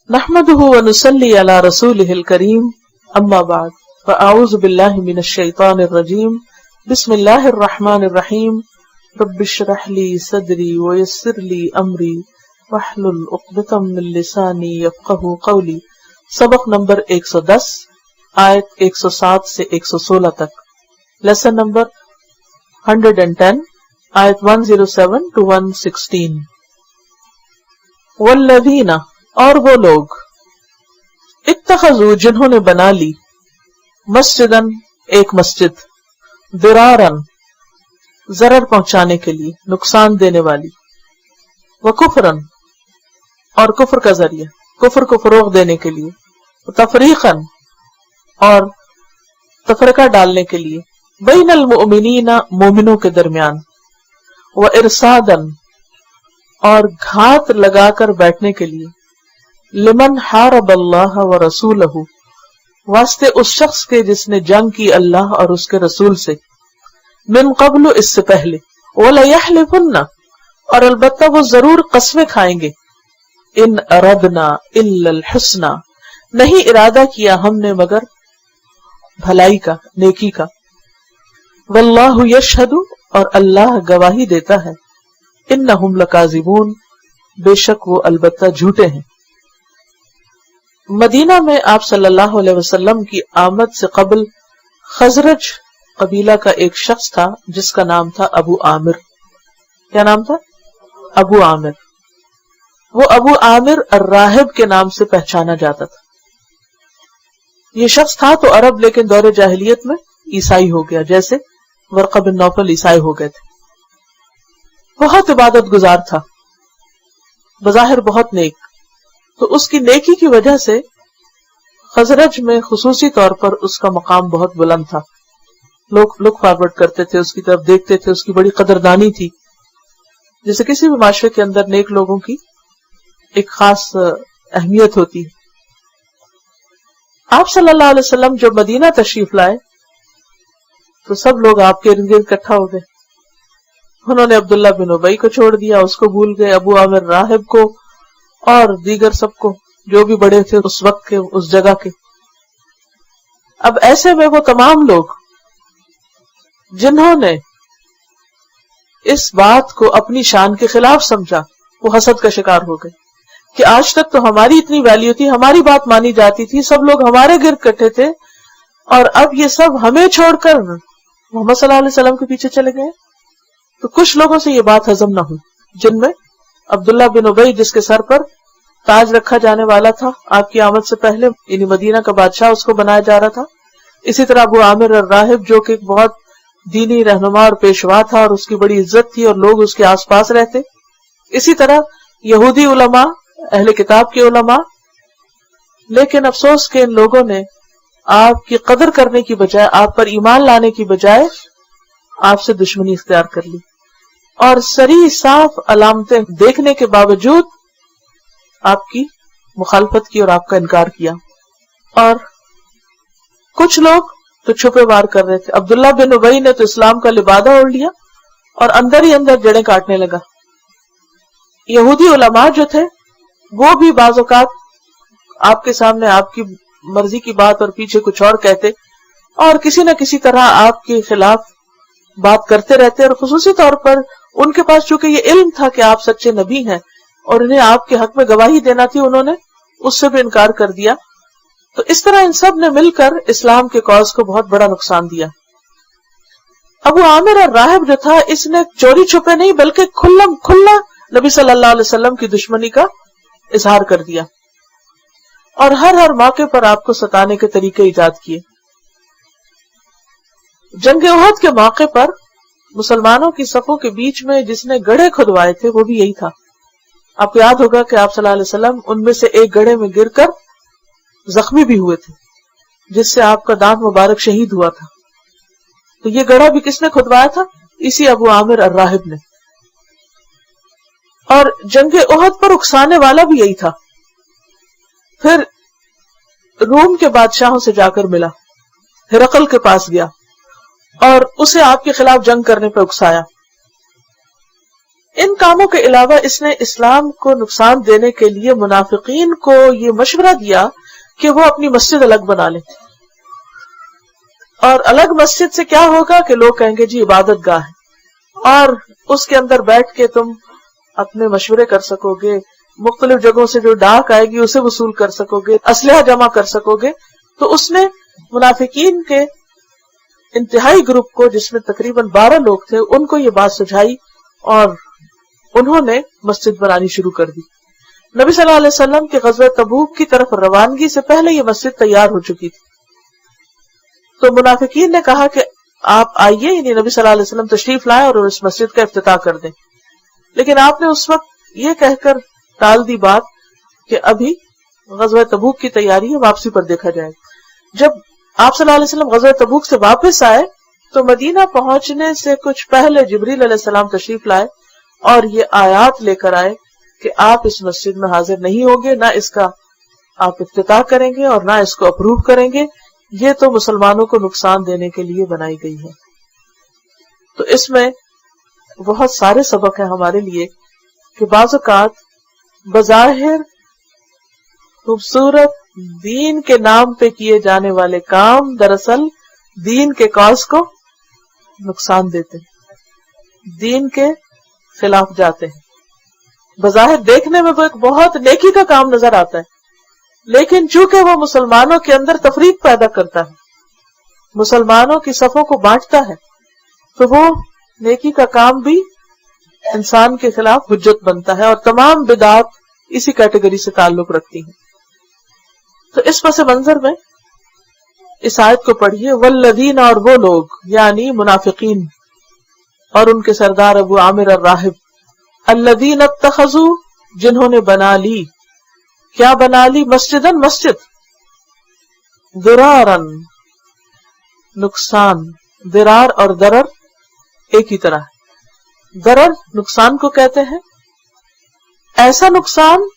نحمده ونصلي على رسوله الكريم اما بعد فاعوذ بالله من الشيطان الرجيم بسم الله الرحمن الرحيم رب اشرح لي صدري ويسر لي امري واحلل عقدة من لساني يفقهوا قولي. سبق نمبر 110 آیت 107 سے 116 تک. لیسن نمبر 110 آیت 107 to 116. والذین، اور وہ لوگ، اتخذوا، جنہوں نے بنا لی، مسجدن، ایک مسجد، درارن، ضرر پہنچانے کے لیے، نقصان دینے والی، وکفرن، اور کفر کا ذریعہ، کفر کو فروغ دینے کے لیے، تفریقن، اور تفرقہ ڈالنے کے لیے، بین المؤمنین، مومنوں کے درمیان، وارصادن، اور گھات لگا کر بیٹھنے کے لیے، لمن حارب اللہ ورسولہ، واسطے اس شخص کے جس نے جنگ کی اللہ اور اس کے رسول سے، من قبل، اس سے پہلے، وَلَيَحْلِفُنَّ، اور البتہ وہ ضرور قسمیں کھائیں گے، ان اردنا الا الحسنى، نہیں ارادہ کیا ہم نے مگر بھلائی کا، نیکی کا، واللہ یشہد، اور اللہ گواہی دیتا ہے، انہم لکاذبون، بے شک وہ البتہ جھوٹے ہیں. مدینہ میں آپ صلی اللہ علیہ وسلم کی آمد سے قبل خزرج قبیلہ کا ایک شخص تھا جس کا نام تھا ابو عامر. کیا نام تھا؟ ابو عامر. وہ ابو عامر الراہب کے نام سے پہچانا جاتا تھا. یہ شخص تھا تو عرب، لیکن دور جاہلیت میں عیسائی ہو گیا، جیسے ورقہ بن نوفل عیسائی ہو گئے تھے. بہت عبادت گزار تھا، بظاہر بہت نیک. تو اس کی نیکی کی وجہ سے خزرج میں خصوصی طور پر اس کا مقام بہت بلند تھا. لوگ لک فارورڈ کرتے تھے، اس کی طرف دیکھتے تھے، اس کی بڑی قدردانی تھی. جیسے کسی بھی معاشرے کے اندر نیک لوگوں کی ایک خاص اہمیت ہوتی ہے. آپ صلی اللہ علیہ وسلم جب مدینہ تشریف لائے تو سب لوگ آپ کے ارد گرد اکٹھا ہو گئے. انہوں نے عبداللہ بن ابی کو چھوڑ دیا، اس کو بھول گئے، ابو عامر راہب کو اور دیگر سب کو جو بھی بڑے تھے اس وقت کے، اس جگہ کے. اب ایسے میں وہ تمام لوگ جنہوں نے اس بات کو اپنی شان کے خلاف سمجھا، وہ حسد کا شکار ہو گئے کہ آج تک تو ہماری اتنی ویلیو تھی، ہماری بات مانی جاتی تھی، سب لوگ ہمارے گرد اکٹھے تھے، اور اب یہ سب ہمیں چھوڑ کر محمد صلی اللہ علیہ وسلم کے پیچھے چلے گئے. تو کچھ لوگوں سے یہ بات ہضم نہ ہوئی، جن میں عبداللہ بن ابی، جس کے سر پر تاج رکھا جانے والا تھا آپ کی آمد سے پہلے، یعنی مدینہ کا بادشاہ اس کو بنایا جا رہا تھا. اسی طرح ابو عامر الراہب، جو کہ بہت دینی رہنما اور پیشوا تھا اور اس کی بڑی عزت تھی اور لوگ اس کے آس پاس رہتے. اسی طرح یہودی علماء، اہل کتاب کے علماء. لیکن افسوس کہ ان لوگوں نے آپ کی قدر کرنے کی بجائے، آپ پر ایمان لانے کی بجائے آپ سے دشمنی اختیار کر لی، اور صریح صاف علامتیں دیکھنے کے باوجود آپ کی مخالفت کی اور آپ کا انکار کیا. اور کچھ لوگ تو چھپے وار کر رہے تھے. عبداللہ بن ابی نے تو اسلام کا لبادہ اوڑھ لیا اور اندر ہی اندر جڑیں کاٹنے لگا. یہودی علماء جو تھے وہ بھی بعض اوقات آپ کے سامنے آپ کی مرضی کی بات اور پیچھے کچھ اور کہتے، اور کسی نہ کسی طرح آپ کے خلاف بات کرتے رہتے. اور خصوصی طور پر ان کے پاس چونکہ یہ علم تھا کہ آپ سچے نبی ہیں اور انہیں آپ کے حق میں گواہی دینا تھی، انہوں نے اس سے بھی انکار کر دیا. تو اس طرح ان سب نے مل کر اسلام کے کاز کو بہت بڑا نقصان دیا. ابو عامر اور راہب جو تھا، اس نے چوری چھپے نہیں بلکہ کھلا نبی صلی اللہ علیہ وسلم کی دشمنی کا اظہار کر دیا، اور ہر موقع پر آپ کو ستانے کے طریقے ایجاد کیے. جنگ احد کے موقع پر مسلمانوں کی صفوں کے بیچ میں جس نے گڑھے کھدوائے تھے وہ بھی یہی تھا. آپ کو یاد ہوگا کہ آپ صلی اللہ علیہ وسلم ان میں سے ایک گڑھے میں گر کر زخمی بھی ہوئے تھے، جس سے آپ کا دانت مبارک شہید ہوا تھا. تو یہ گڑھا بھی کس نے کھدوایا تھا؟ اسی ابو عامر الراہب نے. اور جنگ احد پر اکسانے والا بھی یہی تھا. پھر روم کے بادشاہوں سے جا کر ملا، ہرقل کے پاس گیا اور اسے آپ کے خلاف جنگ کرنے پہ اکسایا. ان کاموں کے علاوہ اس نے اسلام کو نقصان دینے کے لیے منافقین کو یہ مشورہ دیا کہ وہ اپنی مسجد الگ بنا لیں. اور الگ مسجد سے کیا ہوگا کہ لوگ کہیں گے جی عبادت گاہ ہے، اور اس کے اندر بیٹھ کے تم اپنے مشورے کر سکو گے، مختلف جگہوں سے جو ڈاک آئے گی اسے وصول کر سکو گے، اسلحہ جمع کر سکو گے. تو اس نے منافقین کے انتہائی گروپ کو، جس میں تقریباً 12 لوگ تھے، ان کو یہ بات سجھائی اور انہوں نے مسجد بنانی شروع کر دی. نبی صلی اللہ علیہ وسلم کے غزوہ تبوک کی طرف روانگی سے پہلے یہ مسجد تیار ہو چکی تھی. تو منافقین نے کہا کہ آپ آئیے، یعنی نبی صلی اللہ علیہ وسلم تشریف لائیں اور اس مسجد کا افتتاح کر دیں. لیکن آپ نے اس وقت یہ کہہ کر ٹال دی بات کہ ابھی غزوہ تبوک کی تیاری ہے، واپسی پر دیکھا جائے. جب آپ صلی اللہ علیہ وسلم غزوہ تبوک سے واپس آئے تو مدینہ پہنچنے سے کچھ پہلے جبریل علیہ السلام تشریف لائے اور یہ آیات لے کر آئے کہ آپ اس مسجد میں حاضر نہیں ہوں گے، نہ اس کا آپ افتتاح کریں گے اور نہ اس کو اپروو کریں گے، یہ تو مسلمانوں کو نقصان دینے کے لیے بنائی گئی ہے. تو اس میں بہت سارے سبق ہیں ہمارے لیے کہ بعض اوقات بظاہر خوبصورت دین کے نام پہ کیے جانے والے کام دراصل دین کے کاز کو نقصان دیتے ہیں، دین کے خلاف جاتے ہیں. بظاہر دیکھنے میں وہ ایک بہت نیکی کا کام نظر آتا ہے، لیکن چونکہ وہ مسلمانوں کے اندر تفریق پیدا کرتا ہے، مسلمانوں کی صفوں کو بانٹتا ہے، تو وہ نیکی کا کام بھی انسان کے خلاف حجت بنتا ہے، اور تمام بدعات اسی کیٹیگری سے تعلق رکھتی ہیں. تو اس پس منظر میں اس آیت کو پڑھیے، والذین، اور وہ لوگ یعنی منافقین اور ان کے سردار ابو عامر الراہب، الذین اتخذوا، جنہوں نے بنا لی، کیا بنا لی؟ مسجدن، مسجد، ضرارن، نقصان. ضرار اور ضرر ایک ہی طرح ہے. ضرر نقصان کو کہتے ہیں، ایسا نقصان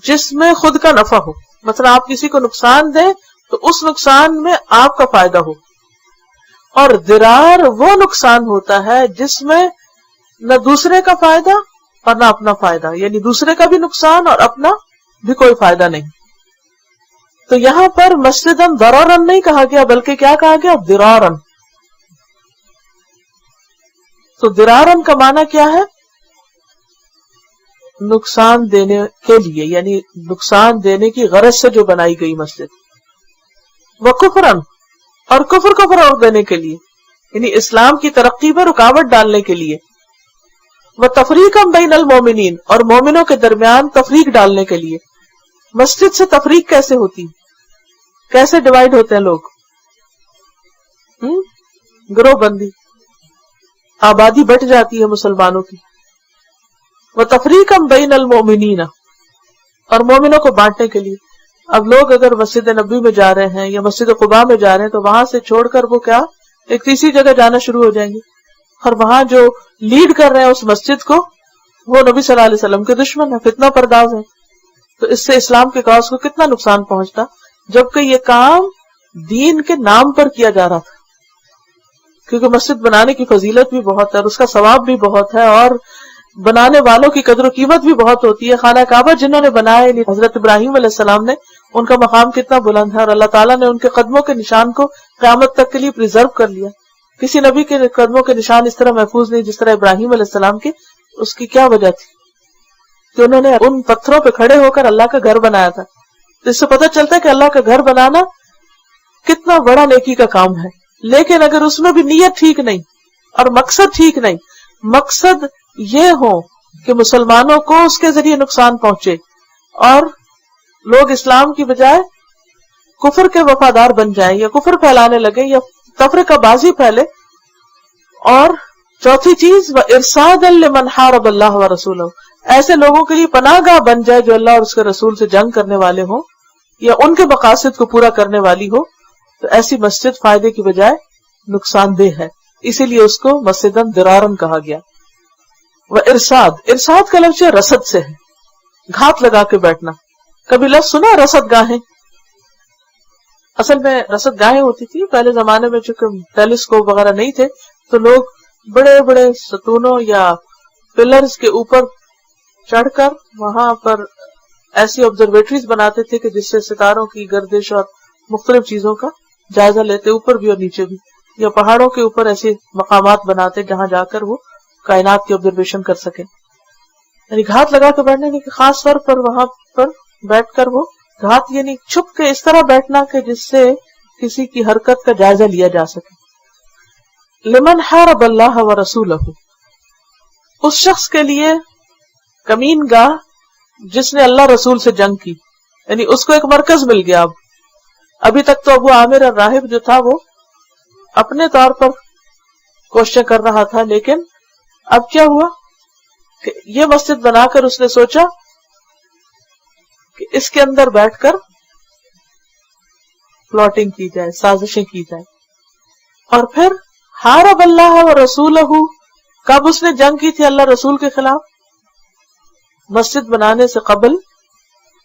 جس میں خود کا نفع ہو. مثلا آپ کسی کو نقصان دیں تو اس نقصان میں آپ کا فائدہ ہو. اور ضرار وہ نقصان ہوتا ہے جس میں نہ دوسرے کا فائدہ اور نہ اپنا فائدہ، یعنی دوسرے کا بھی نقصان اور اپنا بھی کوئی فائدہ نہیں. تو یہاں پر مسجدن ضرارن نہیں کہا گیا، بلکہ کیا کہا گیا؟ ضرارن. تو ضرارن کا معنی کیا ہے؟ نقصان دینے کے لیے، یعنی نقصان دینے کی غرض سے جو بنائی گئی مسجد. وکفرن، اور کفر کو فروغ دینے کے لیے، یعنی اسلام کی ترقی میں رکاوٹ ڈالنے کے لیے. وتفریقا بین المومنین، اور مومنوں کے درمیان تفریق ڈالنے کے لیے. مسجد سے تفریق کیسے ہوتی؟ کیسے ڈیوائیڈ ہوتے ہیں لوگ؟ گروہ بندی، آبادی بٹ جاتی ہے مسلمانوں کی. وتفریقا بین المومنین، اور مومنوں کو بانٹنے کے لیے. اب لوگ اگر مسجد نبی میں جا رہے ہیں یا مسجد قباء میں جا رہے ہیں تو وہاں سے چھوڑ کر وہ کیا ایک تیسری جگہ جانا شروع ہو جائیں گے، اور وہاں جو لیڈ کر رہے ہیں اس مسجد کو وہ نبی صلی اللہ علیہ وسلم کے دشمن ہے، فتنہ پرداز ہے. تو اس سے اسلام کے کاز کو کتنا نقصان پہنچتا، جبکہ یہ کام دین کے نام پر کیا جا رہا تھا. کیونکہ مسجد بنانے کی فضیلت بھی بہت ہے اور اس کا ثواب بھی بہت ہے، اور بنانے والوں کی قدر و قیمت بھی بہت ہوتی ہے. خانہ کعبہ جنہوں نے بنایا، یعنی حضرت ابراہیم علیہ السلام نے، ان کا مقام کتنا بلند ہے، اور اللہ تعالیٰ نے ان کے قدموں کے نشان کو قیامت تک کے لیے پریزرو کر لیا. کسی نبی کے قدموں کے نشان اس طرح محفوظ نہیں جس طرح ابراہیم علیہ السلام کے. اس کی کیا وجہ تھی؟ کہ انہوں نے ان پتھروں پہ کھڑے ہو کر اللہ کا گھر بنایا تھا. تو اس سے پتہ چلتا ہے کہ اللہ کا گھر بنانا کتنا بڑا نیکی کا کام ہے. لیکن اگر اس میں بھی نیت ٹھیک نہیں اور مقصد ٹھیک نہیں، مقصد یہ ہو کہ مسلمانوں کو اس کے ذریعے نقصان پہنچے اور لوگ اسلام کی بجائے کفر کے وفادار بن جائیں یا کفر پھیلانے لگے یا تفرقہ بازی پھیلے. اور چوتھی چیز، وَإِرْصَادًا لِمَنْ حَارَبَ اللَّهَ وَرَسُولَهُ، ایسے لوگوں کے لیے پناہ گاہ بن جائے جو اللہ اور اس کے رسول سے جنگ کرنے والے ہوں یا ان کے مقاصد کو پورا کرنے والی ہو. تو ایسی مسجد فائدے کی بجائے نقصان دہ ہے، اسی لیے اس کو مسجدن ضرارن کہا گیا. وَإِرْصَاد، ارشاد کا لفظ رصد سے ہے، گھات لگا کے بیٹھنا. کبھی لفظ سنا رصد گاہیں؟ اصل میں رصد گاہیں ہوتی تھی پہلے زمانے میں، چونکہ ٹیلیسکوپ وغیرہ نہیں تھے تو لوگ بڑے بڑے ستونوں یا پلرز کے اوپر چڑھ کر وہاں پر ایسی آبزرویٹریز بناتے تھے کہ جس سے ستاروں کی گردش اور مختلف چیزوں کا جائزہ لیتے، اوپر بھی اور نیچے بھی، یا پہاڑوں کے اوپر ایسے مقامات بناتے جہاں جا کر وہ کائنات کی آبزرویشن کر سکے. یعنی گھات لگا کے بیٹھنے کی خاص طور پر وہاں پر بیٹھ کر وہ گھات یعنی چھپ کے اس طرح بیٹھنا کہ جس سے کسی کی حرکت کا جائزہ لیا جا سکے. لمن حارب اللہ و رسولہ، اس شخص کے لیے کمین گاہ جس نے اللہ رسول سے جنگ کی، یعنی اس کو ایک مرکز مل گیا. ابھی تک تو ابو عامر الراہب جو تھا وہ اپنے طور پر کوششیں کر رہا تھا، لیکن اب کیا ہوا کہ یہ مسجد بنا کر اس نے سوچا کہ اس کے اندر بیٹھ کر پلاٹنگ کی جائے، سازشیں کی جائے. اور پھر حارب اللہ و رسولہ، کب اس نے جنگ کی تھی اللہ رسول کے خلاف؟ مسجد بنانے سے قبل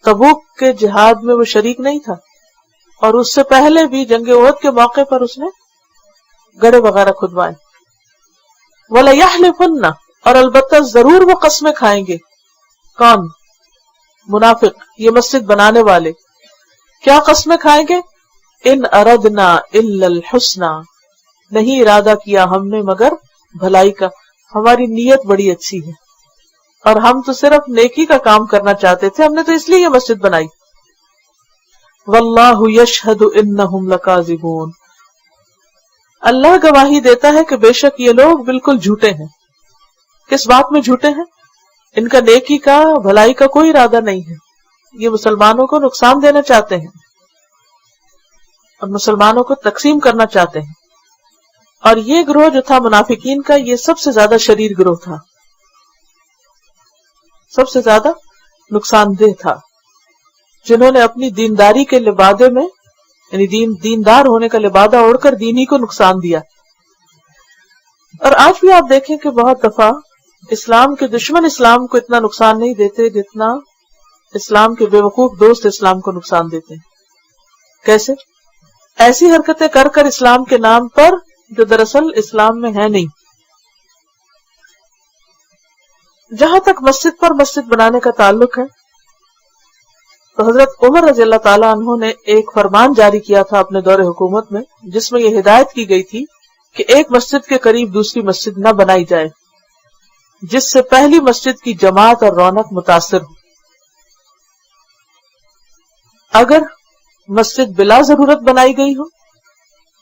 تبوک کے جہاد میں وہ شریک نہیں تھا، اور اس سے پہلے بھی جنگ احد کے موقع پر اس نے گڑھے وغیرہ کھدوائے. وَلَيَحْلِفُنَّ، اور البتہ ضرور وہ قسمیں کھائیں گے. کون؟ منافق، یہ مسجد بنانے والے. کیا قسمیں کھائیں گے؟ ان اردنا الا الحسنى، نہیں ارادہ کیا ہم نے مگر بھلائی کا، ہماری نیت بڑی اچھی ہے اور ہم تو صرف نیکی کا کام کرنا چاہتے تھے، ہم نے تو اس لیے یہ مسجد بنائی. واللہ یشہد انہم لکاذبون، اللہ گواہی دیتا ہے کہ بے شک یہ لوگ بالکل جھوٹے ہیں. کس بات میں جھوٹے ہیں؟ ان کا نیکی کا بھلائی کا کوئی ارادہ نہیں ہے، یہ مسلمانوں کو نقصان دینا چاہتے ہیں اور مسلمانوں کو تقسیم کرنا چاہتے ہیں. اور یہ گروہ جو تھا منافقین کا، یہ سب سے زیادہ شریر گروہ تھا، سب سے زیادہ نقصان دہ تھا، جنہوں نے اپنی دینداری کے لبادے میں یعنی دیندار ہونے کا لبادہ اوڑھ کر دینی کو نقصان دیا. اور آج بھی آپ دیکھیں کہ بہت دفعہ اسلام کے دشمن اسلام کو اتنا نقصان نہیں دیتے جتنا اسلام کے بے وقوف دوست اسلام کو نقصان دیتے ہیں. کیسے؟ ایسی حرکتیں کر کر اسلام کے نام پر جو دراصل اسلام میں ہے نہیں. جہاں تک مسجد پر مسجد بنانے کا تعلق ہے تو حضرت عمر رضی اللہ تعالیٰ عنہ نے ایک فرمان جاری کیا تھا اپنے دور حکومت میں، جس میں یہ ہدایت کی گئی تھی کہ ایک مسجد کے قریب دوسری مسجد نہ بنائی جائے جس سے پہلی مسجد کی جماعت اور رونق متاثر ہو. اگر مسجد بلا ضرورت بنائی گئی ہو،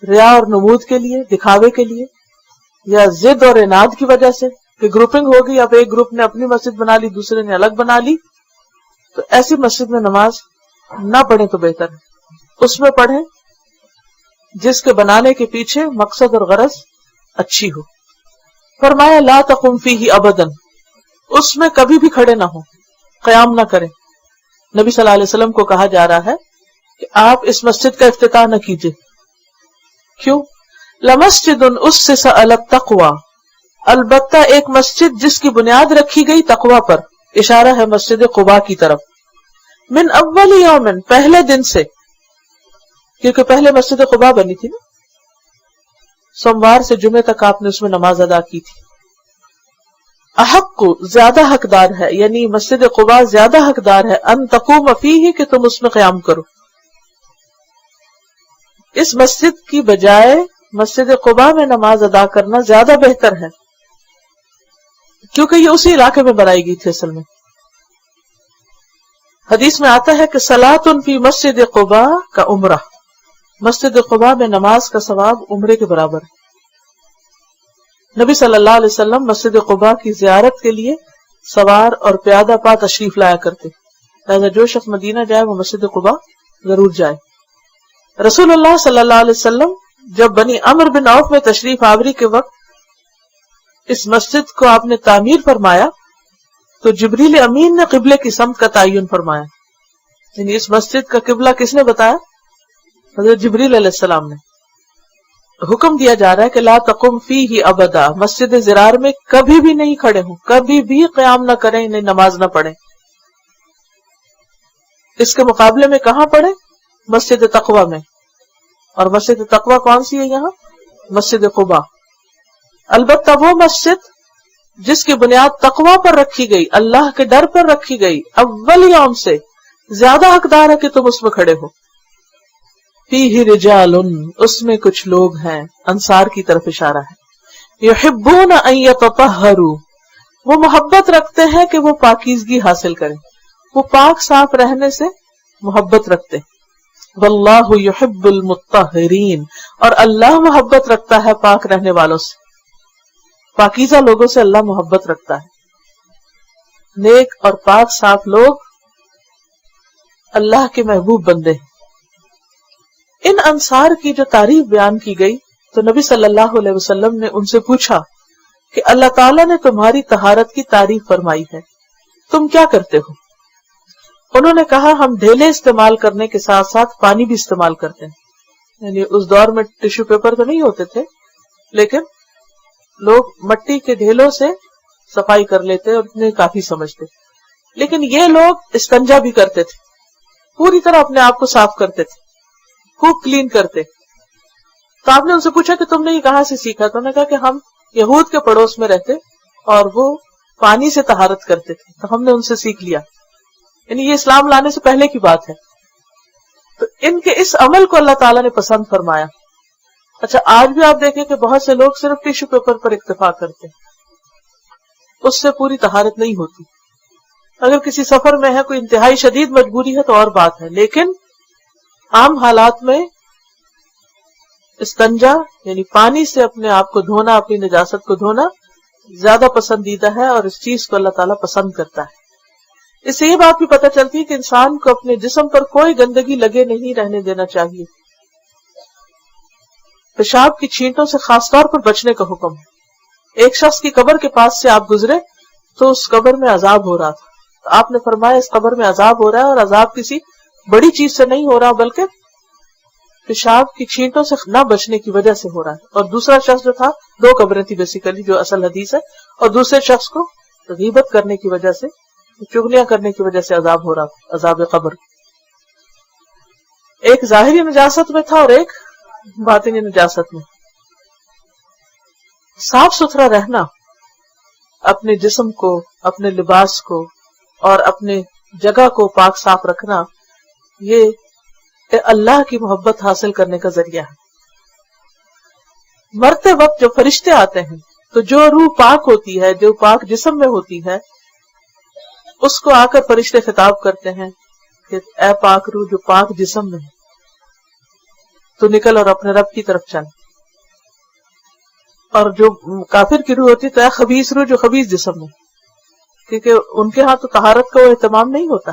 ریا اور نمود کے لیے، دکھاوے کے لیے، یا ضد اور اناد کی وجہ سے کہ گروپنگ ہو گئی، اب ایک گروپ نے اپنی مسجد بنا لی دوسرے نے الگ بنا لی، تو ایسی مسجد میں نماز نہ پڑھیں تو بہتر ہے. اس میں پڑھیں جس کے بنانے کے پیچھے مقصد اور غرض اچھی ہو. فرمایا لا تقم فیہ ابدا، اس میں کبھی بھی کھڑے نہ ہو، قیام نہ کریں. نبی صلی اللہ علیہ وسلم کو کہا جا رہا ہے کہ آپ اس مسجد کا افتتاح نہ کیجیے. کیوں؟ لمسجد اسس علی التقوی، البتہ ایک مسجد جس کی بنیاد رکھی گئی تقوی پر، اشارہ ہے مسجد قباء کی طرف. من اول یوم، پہلے دن سے، کیونکہ پہلے مسجد قباء بنی تھی نا، سوموار سے جمعے تک آپ نے اس میں نماز ادا کی تھی. احق کو زیادہ حقدار ہے، یعنی مسجد قباء زیادہ حقدار ہے، ان تقوم فیہ، کہ تم اس میں قیام کرو. اس مسجد کی بجائے مسجد قباء میں نماز ادا کرنا زیادہ بہتر ہے، کیونکہ یہ اسی علاقے میں بنائی گئی تھی. اصل میں حدیث میں آتا ہے کہ صلاۃ فی مسجد قباء کا عمرہ، مسجد قباء میں نماز کا ثواب عمرے کے برابر ہے. نبی صلی اللہ علیہ وسلم مسجد قباء کی زیارت کے لیے سوار اور پیادہ پا تشریف لایا کرتے، لہذا جو شخص مدینہ جائے وہ مسجد قباء ضرور جائے. رسول اللہ صلی اللہ علیہ وسلم جب بنی عمر بن عوف میں تشریف آوری کے وقت اس مسجد کو آپ نے تعمیر فرمایا تو جبریل امین نے قبلے کی سمت کا تعین فرمایا. یعنی اس مسجد کا قبلہ کس نے بتایا؟ حضرت جبریل علیہ السلام نے. حکم دیا جا رہا ہے کہ لا تقم فیہ ابدا، مسجد زرار میں کبھی بھی نہیں کھڑے ہوں، کبھی بھی قیام نہ کریں، انہیں نماز نہ پڑھیں. اس کے مقابلے میں کہاں پڑھیں؟ مسجد تقوی میں. اور مسجد تقوی کون سی ہے یہاں؟ مسجد قباء. البتہ وہ مسجد جس کی بنیاد تقوی پر رکھی گئی، اللہ کے ڈر پر رکھی گئی، اول یوم سے زیادہ حقدار ہے کہ تم اس میں کھڑے ہو۔ فیہ رجال، اس میں کچھ لوگ ہیں، انصار کی طرف اشارہ ہے، یحبون ان یتطہروا، وہ محبت رکھتے ہیں کہ وہ پاکیزگی حاصل کریں، وہ پاک صاف رہنے سے محبت رکھتے ہیں۔ واللہ یحب المطہرین، اور اللہ محبت رکھتا ہے پاک رہنے والوں سے، پاکیزہ لوگوں سے اللہ محبت رکھتا ہے۔ نیک اور پاک صاف لوگ اللہ کے محبوب بندے ہیں۔ ان انصار کی جو تعریف بیان کی گئی تو نبی صلی اللہ علیہ وسلم نے ان سے پوچھا کہ اللہ تعالیٰ نے تمہاری طہارت کی تعریف فرمائی ہے، تم کیا کرتے ہو؟ انہوں نے کہا ہم ڈھیلے استعمال کرنے کے ساتھ ساتھ پانی بھی استعمال کرتے ہیں۔ یعنی اس دور میں ٹیشو پیپر تو نہیں ہوتے تھے، لیکن لوگ مٹی کے ڈھیلوں سے صفائی کر لیتے اور اتنے کافی سمجھتے، لیکن یہ لوگ استنجا بھی کرتے تھے، پوری طرح اپنے آپ کو صاف کرتے تھے، خوب کلین کرتے۔ تو آپ نے ان سے پوچھا کہ تم نے یہ کہاں سے سیکھا؟ تو انہوں نے کہا کہ ہم یہود کے پڑوس میں رہتے اور وہ پانی سے طہارت کرتے تھے، تو ہم نے ان سے سیکھ لیا۔ یعنی یہ اسلام لانے سے پہلے کی بات ہے۔ تو ان کے اس عمل کو اللہ تعالیٰ نے پسند فرمایا۔ اچھا، آج بھی آپ دیکھیں کہ بہت سے لوگ صرف ٹیشو پیپر پر اکتفا کرتے ہیں، اس سے پوری طہارت نہیں ہوتی۔ اگر کسی سفر میں ہے، کوئی انتہائی شدید مجبوری ہے تو اور بات ہے، لیکن عام حالات میں استنجا یعنی پانی سے اپنے آپ کو دھونا، اپنی نجاست کو دھونا زیادہ پسندیدہ ہے، اور اس چیز کو اللہ تعالیٰ پسند کرتا ہے۔ اس سے یہ بات بھی پتہ چلتی ہے کہ انسان کو اپنے جسم پر کوئی گندگی لگے نہیں رہنے دینا چاہیے۔ پیشاب کی چھینٹوں سے خاص طور پر بچنے کا حکم ہے۔ ایک شخص کی قبر کے پاس سے آپ گزرے تو اس قبر میں عذاب ہو رہا تھا، تو آپ نے فرمایا اس قبر میں عذاب ہو رہا ہے، اور عذاب کسی بڑی چیز سے نہیں ہو رہا بلکہ پیشاب کی چھینٹوں سے نہ بچنے کی وجہ سے ہو رہا ہے۔ اور دوسرا شخص جو تھا، دو قبریں تھی بیسیکلی جو اصل حدیث ہے، اور دوسرے شخص کو غیبت کرنے کی وجہ سے، چغلیاں کرنے کی وجہ سے عذاب ہو رہا تھا، عذاب قبر۔ ایک ظاہری نجاست میں تھا اور ایک باطنی نجاست میں۔ صاف ستھرا رہنا، اپنے جسم کو، اپنے لباس کو اور اپنے جگہ کو پاک صاف رکھنا، یہ اللہ کی محبت حاصل کرنے کا ذریعہ ہے۔ مرتے وقت جو فرشتے آتے ہیں تو جو روح پاک ہوتی ہے، جو پاک جسم میں ہوتی ہے، اس کو آ کر فرشتے خطاب کرتے ہیں کہ اے پاک روح جو پاک جسم میں ہے، تو نکل اور اپنے رب کی طرف چل۔ اور جو کافر کی روح ہوتی ہے تو اے خبیث روح جو خبیث جسم میں، کیونکہ ان کے ہاں تو طہارت کا وہ اہتمام نہیں ہوتا،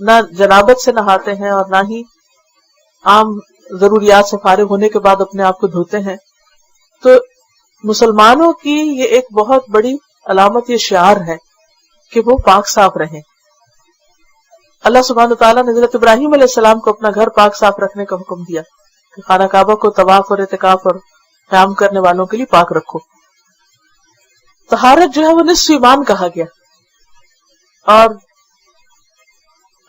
نہ جنابت سے نہاتے ہیں اور نہ ہی عام ضروریات سے فارغ ہونے کے بعد اپنے آپ کو دھوتے ہیں۔ تو مسلمانوں کی یہ ایک بہت بڑی علامت، یہ شعار ہے کہ وہ پاک صاف رہیں۔ اللہ سبحانہ تعالیٰ نے حضرت ابراہیم علیہ السلام کو اپنا گھر پاک صاف رکھنے کا حکم دیا کہ خانہ کعبہ کو طواف اور اعتکاف اور قیام کرنے والوں کے لیے پاک رکھو۔ طہارت جو ہے وہ نصف ایمان کہا گیا، اور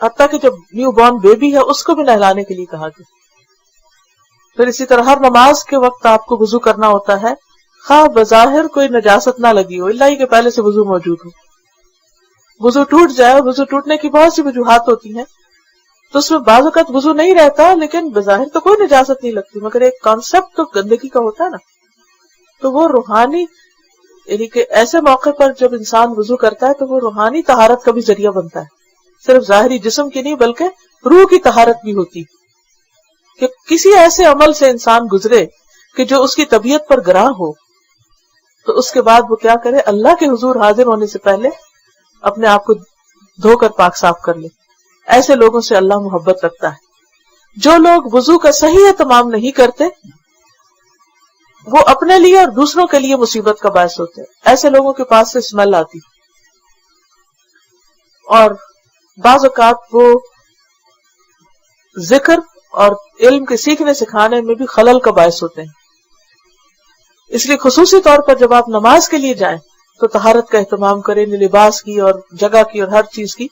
حتیٰ کہ جب نیو بورن بیبی ہے اس کو بھی نہلانے کے لیے کہا گیا۔ پھر اسی طرح ہر نماز کے وقت آپ کو وضو کرنا ہوتا ہے، خواہ بظاہر کوئی نجاست نہ لگی ہو، اللہ ہی کے پہلے سے وضو موجود ہو۔ وضو ٹوٹ جائے، وضو ٹوٹنے کی بہت سی وجوہات ہوتی ہیں، تو اس میں بعض اوقات وضو نہیں رہتا لیکن بظاہر تو کوئی نجاست نہیں لگتی، مگر ایک کانسیپٹ تو گندگی کا ہوتا ہے نا، تو وہ روحانی، یعنی کہ ایسے موقع پر جب انسان وضو کرتا ہے تو وہ روحانی طہارت کا بھی ذریعہ بنتا ہے، صرف ظاہری جسم کی نہیں بلکہ روح کی طہارت بھی ہوتی کہ کسی ایسے عمل سے انسان گزرے کہ جو اس کی طبیعت پر گراں ہو، تو اس کے بعد وہ کیا کرے، اللہ کے حضور حاضر ہونے سے پہلے اپنے آپ کو دھو کر پاک صاف کر لے۔ ایسے لوگوں سے اللہ محبت رکھتا ہے۔ جو لوگ وضو کا صحیح اہتمام نہیں کرتے وہ اپنے لیے اور دوسروں کے لیے مصیبت کا باعث ہوتے ہیں۔ ایسے لوگوں کے پاس سے اسمیل آتی، اور بعض اوقات وہ ذکر اور علم کے سیکھنے سکھانے میں بھی خلل کا باعث ہوتے ہیں۔ اس لیے خصوصی طور پر جب آپ نماز کے لیے جائیں تو طہارت کا اہتمام کریں، لباس کی اور جگہ کی اور ہر چیز کی،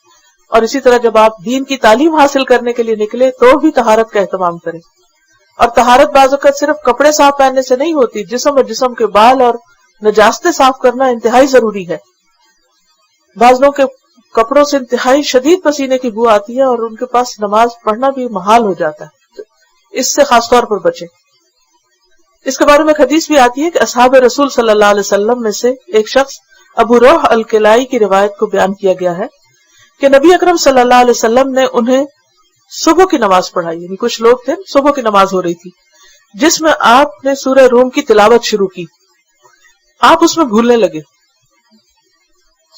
اور اسی طرح جب آپ دین کی تعلیم حاصل کرنے کے لیے نکلے تو بھی طہارت کا اہتمام کریں۔ اور طہارت بعض اوقات صرف کپڑے صاف پہننے سے نہیں ہوتی، جسم اور جسم کے بال اور نجاستیں صاف کرنا انتہائی ضروری ہے. بعض لوگ کے کپڑوں سے انتہائی شدید پسینے کی بو آتی ہے اور ان کے پاس نماز پڑھنا بھی محال ہو جاتا ہے. اس سے خاص طور پر بچیں. اس کے بارے میں ایک حدیث بھی آتی ہے کہ اصحاب رسول صلی اللہ علیہ وسلم میں سے ایک شخص ابو روح الکلائی کی روایت کو بیان کیا گیا ہے کہ نبی اکرم صلی اللہ علیہ وسلم نے انہیں صبح کی نماز پڑھائی. یعنی کچھ لوگ تھے، صبح کی نماز ہو رہی تھی جس میں آپ نے سورہ روم کی تلاوت شروع کی. آپ اس میں بھولنے لگے،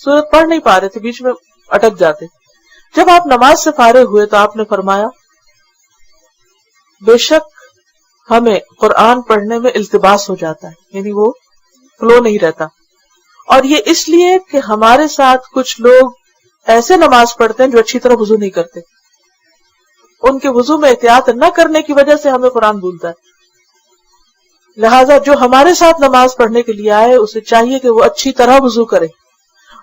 سورت پڑھ نہیں پا رہے تھے، بیچ میں اٹک جاتے. جب آپ نماز سے فارغ ہوئے تو آپ نے فرمایا بے شک ہمیں قرآن پڑھنے میں التباس ہو جاتا ہے، یعنی وہ فلو نہیں رہتا، اور یہ اس لیے کہ ہمارے ساتھ کچھ لوگ ایسے نماز پڑھتے ہیں جو اچھی طرح وضو نہیں کرتے. ان کے وضو میں احتیاط نہ کرنے کی وجہ سے ہمیں قرآن بھولتا ہے. لہٰذا جو ہمارے ساتھ نماز پڑھنے کے لیے آئے اسے چاہیے کہ وہ اچھی طرح وضو کرے.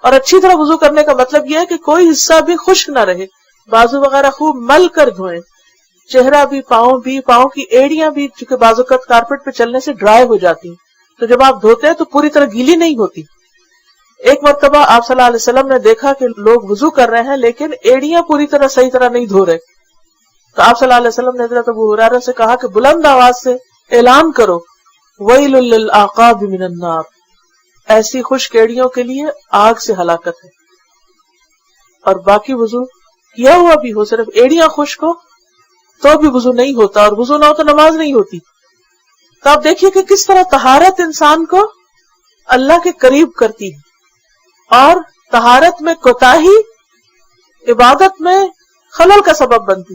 اور اچھی طرح وضو کرنے کا مطلب یہ ہے کہ کوئی حصہ بھی خشک نہ رہے، بازو وغیرہ خوب مل کر دھوئیں، چہرہ بھی، پاؤں کی ایڑیاں بھی، چونکہ بعض اوقات کارپیٹ پہ چلنے سے ڈرائی ہو جاتی ہیں، تو جب آپ دھوتے ہیں تو پوری طرح گیلی نہیں ہوتی. ایک مرتبہ آپ صلی اللہ علیہ وسلم نے دیکھا کہ لوگ وضو کر رہے ہیں لیکن ایڑیاں پوری طرح صحیح طرح نہیں دھو رہے، تو آپ صلی اللہ علیہ وسلم نے حضرت ابو ہریرہ سے کہا کہ بلند آواز سے اعلان کرو ویل للعقاب من النار، ایسی خشک ایڑیوں کے لیے آگ سے ہلاکت ہے. اور باقی وضو کیا ہوا بھی ہو، صرف ایڑیاں خشک ہو تو بھی وضو نہیں ہوتا، اور وضو نہ ہو تو نماز نہیں ہوتی. تو آپ دیکھیے کہ کس طرح طہارت انسان کو اللہ کے قریب کرتی ہے، اور طہارت میں کوتاہی عبادت میں خلل کا سبب بنتی.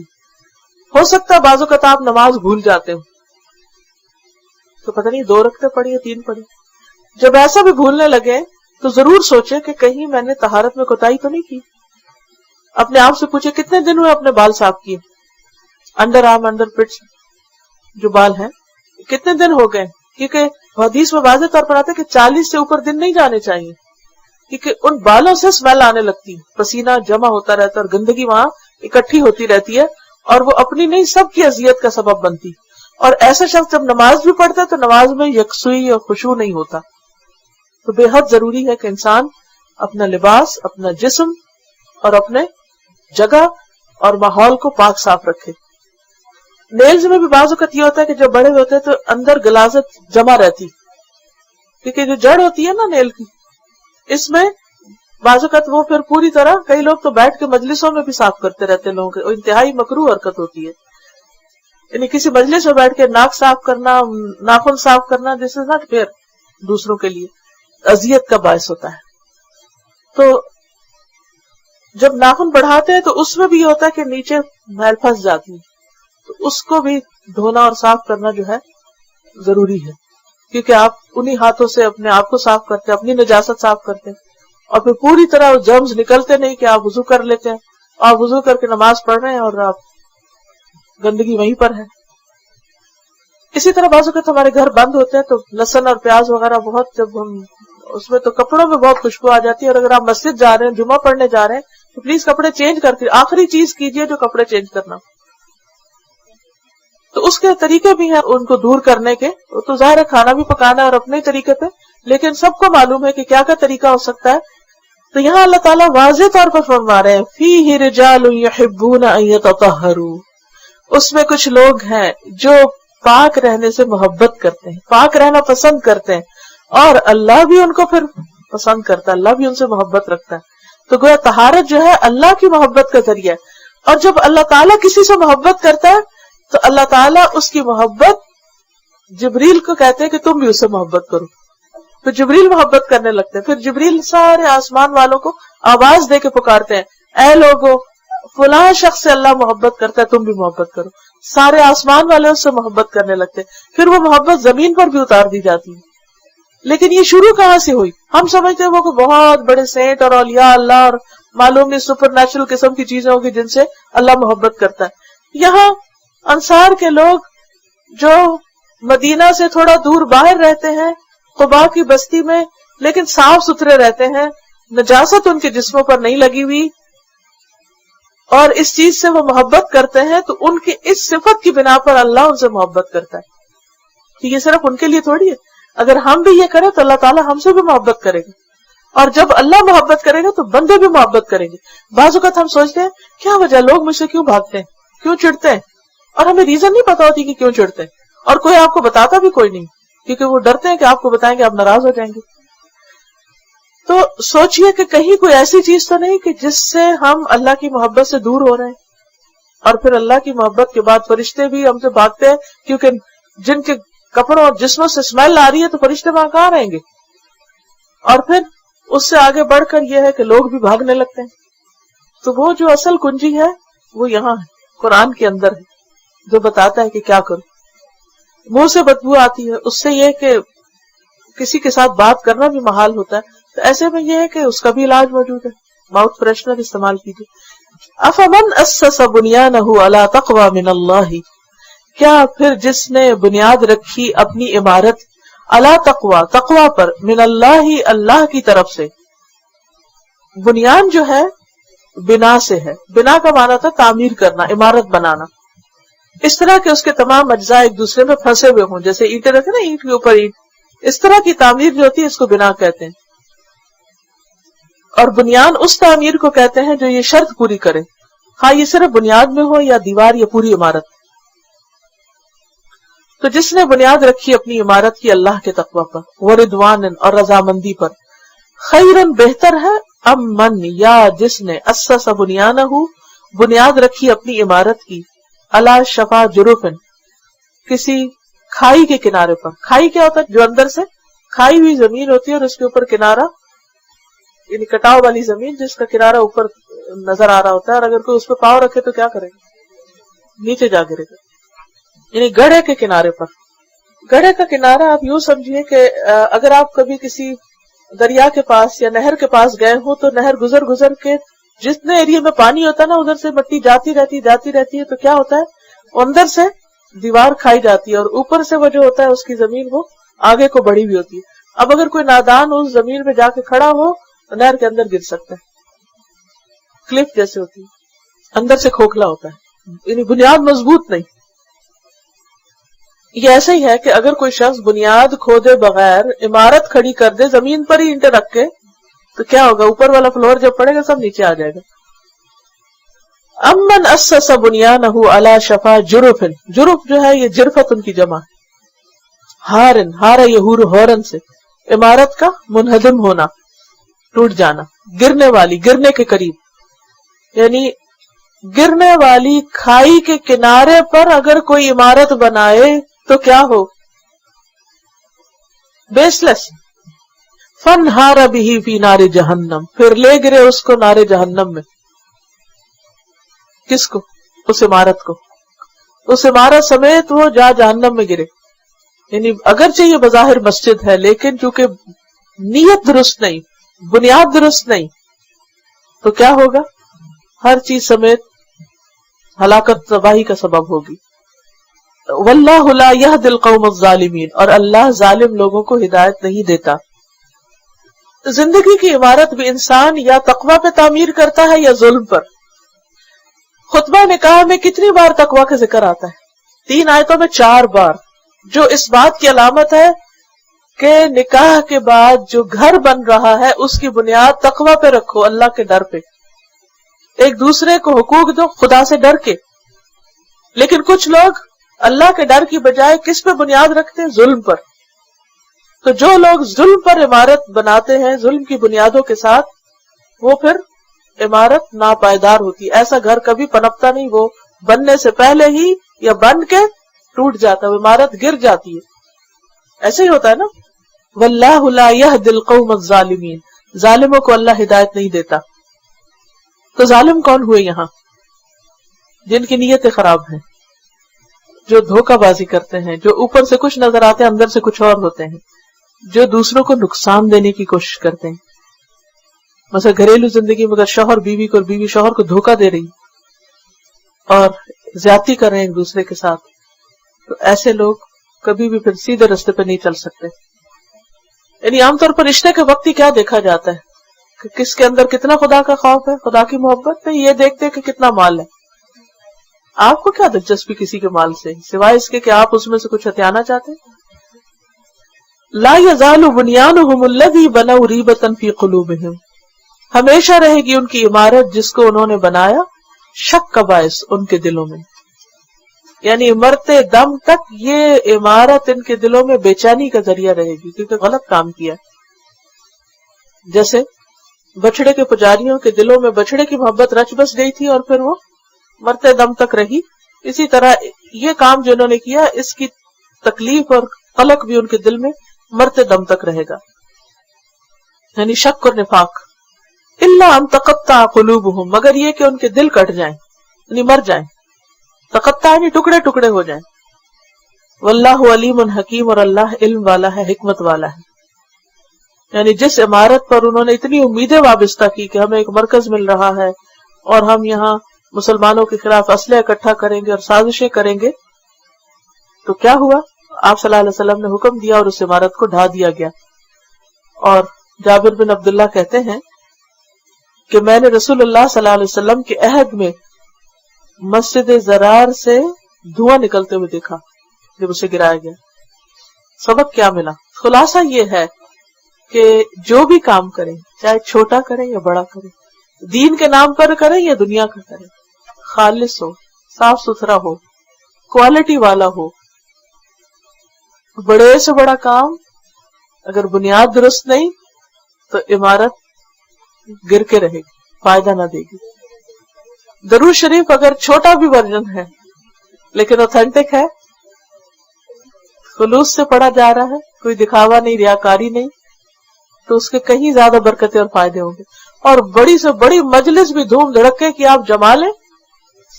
ہو سکتا ہے بعض اوقات آپ نماز بھول جاتے ہو، تو پتہ نہیں 2 رکعتیں پڑھی یا 3 پڑھی. جب ایسا بھی بھولنے لگے تو ضرور سوچیں کہ کہیں میں نے طہارت میں کوتاہی تو نہیں کی. اپنے آپ سے پوچھے کتنے دن ہوئے اپنے بال صاف کیے، انڈر آرم، انڈر پٹس جو بال ہیں کتنے دن ہو گئے، کیونکہ حدیث میں واضح طور پر آتا ہے کہ 40 سے اوپر دن نہیں جانے چاہیے، کیونکہ ان بالوں سے اسمیل آنے لگتی ہے، پسینہ جمع ہوتا رہتا ہے اور گندگی وہاں اکٹھی ہوتی رہتی ہے، اور وہ اپنی نہیں سب کی اذیت کا سبب بنتی. اور ایسا شخص جب نماز بھی پڑھتا ہے تو نماز میں یکسوئی اور خشوع نہیں ہوتا. تو بے حد ضروری ہے کہ انسان اپنا لباس، اپنا جسم اور اپنے جگہ اور ماحول کو پاک صاف رکھے. نیلز میں بھی بعض اوقات یہ ہوتا ہے کہ جب بڑے ہوتے ہیں تو اندر غلاظت جمع رہتی، کیونکہ جو جڑ ہوتی ہے نا نیل کی، اس میں بعض اوقات وہ پھر پوری طرح، کئی لوگ تو بیٹھ کے مجلسوں میں بھی صاف کرتے رہتے ہیں، لوگوں کے انتہائی مکروہ حرکت ہوتی ہے. یعنی کسی مجلس میں بیٹھ کے ناک صاف کرنا، ناخن صاف کرنا، دس از ناٹ فیئر، دوسروں کے لیے اذیت کا باعث ہوتا ہے. تو جب ناخن بڑھاتے ہیں تو اس میں بھی یہ ہوتا ہے کہ نیچے میل پھنس جاتی ہے، تو اس کو بھی دھونا اور صاف کرنا جو ہے ضروری ہے، کیونکہ آپ انہی ہاتھوں سے اپنے آپ کو صاف کرتے ہیں، اپنی نجاست صاف کرتے ہیں، اور پھر پوری طرح جرمز نکلتے نہیں کہ آپ وضو کر لیتے ہیں، آپ وضو کر کے نماز پڑھ رہے ہیں اور آپ گندگی وہیں پر ہے. اسی طرح بعض اوقات ہمارے گھر بند ہوتے ہیں تو لہسن اور پیاز وغیرہ بہت، جب ہم اس میں تو کپڑوں میں بہت خوشبو آ جاتی ہے، اور اگر آپ مسجد جا رہے ہیں، جمعہ پڑھنے جا رہے ہیں تو پلیز کپڑے چینج کر کے آخری چیز کیجئے جو کپڑے چینج کرنا. تو اس کے طریقے بھی ہیں ان کو دور کرنے کے. تو ظاہر ہے کھانا بھی پکانا ہے اور اپنے طریقے پہ، لیکن سب کو معلوم ہے کہ کیا کیا طریقہ ہو سکتا ہے. تو یہاں اللہ تعالیٰ واضح طور پر فرما رہے ہیں فیہ رجال یحبون ان یتطہروا، اس میں کچھ لوگ ہیں جو پاک رہنے سے محبت کرتے ہیں، پاک رہنا پسند کرتے ہیں، اور اللہ بھی ان کو پھر پسند کرتا ہے، اللہ بھی ان سے محبت رکھتا ہے. تو گویا طہارت جو ہے اللہ کی محبت کا ذریعہ ہے. اور جب اللہ تعالیٰ کسی سے محبت کرتا ہے تو اللہ تعالیٰ اس کی محبت جبریل کو کہتے ہیں کہ تم بھی اس سے محبت کرو. پھر جبریل محبت کرنے لگتے ہیں، پھر جبریل سارے آسمان والوں کو آواز دے کے پکارتے ہیں اے لوگو فلاں شخص سے اللہ محبت کرتا ہے، تم بھی محبت کرو. سارے آسمان والے اس سے محبت کرنے لگتے ہیں، پھر وہ محبت زمین پر بھی اتار دی جاتی ہے. لیکن یہ شروع کہاں سے ہوئی؟ ہم سمجھتے ہیں وہ بہت بڑے سینٹ اور اولیاء اللہ اور معلوم نہیں سپر نیچرل قسم کی چیزیں ہوگی جن سے اللہ محبت کرتا ہے. یہاں انصار کے لوگ جو مدینہ سے تھوڑا دور باہر رہتے ہیں، قباء کی بستی میں، لیکن صاف ستھرے رہتے ہیں، نجاست ان کے جسموں پر نہیں لگی ہوئی، اور اس چیز سے وہ محبت کرتے ہیں، تو ان کی اس صفت کی بنا پر اللہ ان سے محبت کرتا ہے. یہ صرف ان کے لیے تھوڑی ہے، اگر ہم بھی یہ کریں تو اللہ تعالیٰ ہم سے بھی محبت کرے گا، اور جب اللہ محبت کرے گا تو بندے بھی محبت کریں گے. بعض اوقات ہم سوچتے ہیں کیا وجہ لوگ مجھ سے کیوں بھاگتے ہیں، کیوں چڑھتے ہیں، اور ہمیں ریزن نہیں پتا ہوتی کہ کیوں چڑھتے ہیں، اور کوئی آپ کو بتاتا بھی کوئی نہیں، کیونکہ وہ ڈرتے ہیں کہ آپ کو بتائیں گے آپ ناراض ہو جائیں گے. تو سوچئے کہ کہیں کوئی ایسی چیز تو نہیں کہ جس سے ہم اللہ کی محبت سے دور ہو رہے ہیں، اور پھر اللہ کی محبت کے بعد فرشتے بھی ہم سے بھاگتے ہیں، کیونکہ جن کے کپڑوں اور جسموں سے اسمیل آ رہی ہے تو فرشتے وہاں کہاں رہیں گے. اور پھر اس سے آگے بڑھ کر یہ ہے کہ لوگ بھی بھاگنے لگتے ہیں. تو وہ جو اصل کنجی ہے وہ یہاں ہے، قرآن کے اندر ہے، جو بتاتا ہے کہ کیا کرو. منہ سے بدبو آتی ہے، اس سے یہ کہ کسی کے ساتھ بات کرنا بھی محال ہوتا ہے، تو ایسے میں یہ ہے کہ اس کا بھی علاج موجود ہے، ماؤتھ فریشنر استعمال کیجیے. افمن اسس بنیانہ علی تقوی من اللہ، کیا پھر جس نے بنیاد رکھی اپنی عمارت علی تقوی، تقوی پر، من اللہ، اللہ کی طرف سے. بنیان جو ہے بنا سے ہے، بنا کا معنی تھا تعمیر کرنا، عمارت بنانا، اس طرح کہ اس کے تمام اجزاء ایک دوسرے میں پھنسے ہوئے ہوں، جیسے اینٹیں رکھے نا اینٹ کے اوپر اینٹ، اس طرح کی تعمیر جو ہوتی ہے اس کو بنا کہتے ہیں. اور بنیان اس تعمیر کو کہتے ہیں جو یہ شرط پوری کرے، ہاں یہ صرف بنیاد میں ہو یا دیوار یا پوری عمارت. تو جس نے بنیاد رکھی اپنی عمارت کی اللہ کے تقوی پر، ورضوان اور رضامندی پر، خیرن بہتر ہے، ام من یا جس نے اسس بنیانہ بنیاد رکھی اپنی عمارت کی، علی شفا جرف کسی کھائی کے کنارے پر. کھائی کیا ہوتا ہے؟ جو اندر سے کھائی ہوئی زمین ہوتی ہے اور اس کے اوپر کنارہ، یعنی کٹاؤ والی زمین جس کا کنارہ اوپر نظر آ رہا ہوتا ہے، اور اگر کوئی اس پہ پاؤں رکھے تو کیا کرے گا؟ نیچے جا گرے گا. یعنی گڑھے کے کنارے پر. گڑھے کا کنارہ آپ یوں سمجھیے کہ اگر آپ کبھی کسی دریا کے پاس یا نہر کے پاس گئے ہو تو نہر گزر کے جتنے ایریا میں پانی ہوتا ہے نا ادھر سے مٹی جاتی رہتی ہے تو کیا ہوتا ہے، اندر سے دیوار کھائی جاتی ہے اور اوپر سے وہ جو ہوتا ہے اس کی زمین وہ آگے کو بڑھی ہوئی ہوتی ہے. اب اگر کوئی نادان اس زمین میں جا کے کھڑا ہو تو نہر کے اندر گر سکتا ہے، کلف جیسے ہوتی ہے، اندر سے کھوکھلا ہوتا ہے، یعنی بنیاد مضبوط نہیں. یہ ایسا ہی ہے کہ اگر کوئی شخص بنیاد کھودے بغیر عمارت کھڑی کر دے زمین پر ہی اینٹیں رکھ کے تو کیا ہوگا؟ اوپر والا فلور جب پڑے گا سب نیچے آ جائے گا. امن اسس بنیانہ علی شفا جرف، جرف جو ہے یہ جرفت ان کی جمع، ہارن، ہارا یہور ہورن سے، عمارت کا منہدم ہونا، ٹوٹ جانا، گرنے والی، گرنے کے قریب. یعنی گرنے والی کھائی کے کنارے پر اگر کوئی عمارت بنائے تو کیا ہو؟ بیس لیس. فانہار بہ فی نار جہنم، پھر لے گرے اس کو نار جہنم میں. کس کو؟ اس عمارت کو، اس عمارت سمیت وہ جا جہنم میں گرے. یعنی اگرچہ یہ بظاہر مسجد ہے لیکن چونکہ نیت درست نہیں، بنیاد درست نہیں، تو کیا ہوگا؟ ہر چیز سمیت ہلاکت، تباہی کا سبب ہوگی. واللہ لا یہدی القوم الظالمین، اور اللہ ظالم لوگوں کو ہدایت نہیں دیتا. زندگی کی عمارت بھی انسان یا تقوی پہ تعمیر کرتا ہے یا ظلم پر. خطبہ نکاح میں کتنی بار تقوی کا ذکر آتا ہے؟ 3 آیتوں میں 4 بار، جو اس بات کی علامت ہے کہ نکاح کے بعد جو گھر بن رہا ہے اس کی بنیاد تقوی پہ رکھو، اللہ کے ڈر پہ، ایک دوسرے کو حقوق دو خدا سے ڈر کے. لیکن کچھ لوگ اللہ کے ڈر کی بجائے کس پہ بنیاد رکھتے ہیں؟ ظلم پر. تو جو لوگ ظلم پر عمارت بناتے ہیں ظلم کی بنیادوں کے ساتھ، وہ پھر عمارت ناپائیدار ہوتی ہے. ایسا گھر کبھی پنپتا نہیں، وہ بننے سے پہلے ہی یا بن کے ٹوٹ جاتا ہے، وہ عمارت گر جاتی ہے. ایسے ہی ہوتا ہے نا. واللہ لا یہدی القوم الظالمین، ظالموں کو اللہ ہدایت نہیں دیتا. تو ظالم کون ہوئے یہاں؟ جن کی نیتیں خراب ہیں، جو دھوکہ بازی کرتے ہیں، جو اوپر سے کچھ نظر آتے ہیں اندر سے کچھ اور ہوتے ہیں، جو دوسروں کو نقصان دینے کی کوشش کرتے ہیں. مثلا گھریلو زندگی میں اگر شوہر بیوی کو اور بیوی شوہر کو دھوکہ دے رہی اور زیادتی کر رہے ہیں ایک دوسرے کے ساتھ، تو ایسے لوگ کبھی بھی پھر سیدھے رستے پہ نہیں چل سکتے. یعنی عام طور پر رشتے کے وقت ہی کیا دیکھا جاتا ہے کہ کس کے اندر کتنا خدا کا خوف ہے، خدا کی محبت ہے. یہ دیکھتے کہ کتنا مال ہے. آپ کو کیا دلچسپی کسی کے مال سے، سوائے اس کے کہ آپ اس میں سے کچھ ہتھیانا چاہتے ہیں؟ لا یزال بنیانہم الذی بنوا ریبۃ فی قلوبہم، ہمیشہ رہے گی ان کی عمارت جس کو انہوں نے بنایا شک کا باعث ان کے دلوں میں، یعنی مرتے دم تک یہ عمارت ان کے دلوں میں بے چینی کا ذریعہ رہے گی کیونکہ غلط کام کیا. جیسے بچڑے کے پجاریوں کے دلوں میں بچڑے کی محبت رچ بس گئی تھی اور پھر وہ مرتے دم تک رہی، اسی طرح یہ کام جو انہوں نے کیا اس کی تکلیف اور قلق بھی ان کے دل میں مرتے دم تک رہے گا، یعنی شک اور نفاق. الا ان تقطع قلوبہم، مگر یہ کہ ان کے دل کٹ جائیں یعنی مر جائیں، تقطع یعنی ٹکڑے ٹکڑے ہو جائیں. واللہ علیم حکیم، اور اللہ علم والا ہے، حکمت والا ہے. یعنی جس عمارت پر انہوں نے اتنی امیدیں وابستہ کی کہ ہمیں ایک مرکز مل رہا ہے اور ہم یہاں مسلمانوں کے خلاف اسلحہ اکٹھا کریں گے اور سازشیں کریں گے، تو کیا ہوا؟ آپ صلی اللہ علیہ وسلم نے حکم دیا اور اس عمارت کو ڈھا دیا گیا. اور جابر بن عبداللہ کہتے ہیں کہ میں نے رسول اللہ صلی اللہ علیہ وسلم کے عہد میں مسجد زرار سے دھواں نکلتے ہوئے دیکھا جب اسے گرایا گیا. سبق کیا ملا؟ خلاصہ یہ ہے کہ جو بھی کام کریں، چاہے چھوٹا کریں یا بڑا کریں، دین کے نام پر کریں یا دنیا کا کریں، خالص ہو، صاف ستھرا ہو، کوالٹی والا ہو. بڑے سے بڑا کام اگر بنیاد درست نہیں تو عمارت گر کے رہے گی، فائدہ نہ دے گی. درود شریف اگر چھوٹا بھی ورژن ہے لیکن اوتھینٹک ہے، خلوص سے پڑھا جا رہا ہے، کوئی دکھاوا نہیں، ریاکاری نہیں، تو اس کے کہیں زیادہ برکتیں اور فائدے ہوں گے. اور بڑی سے بڑی مجلس بھی دھوم دھڑکے کی آپ جما لیں،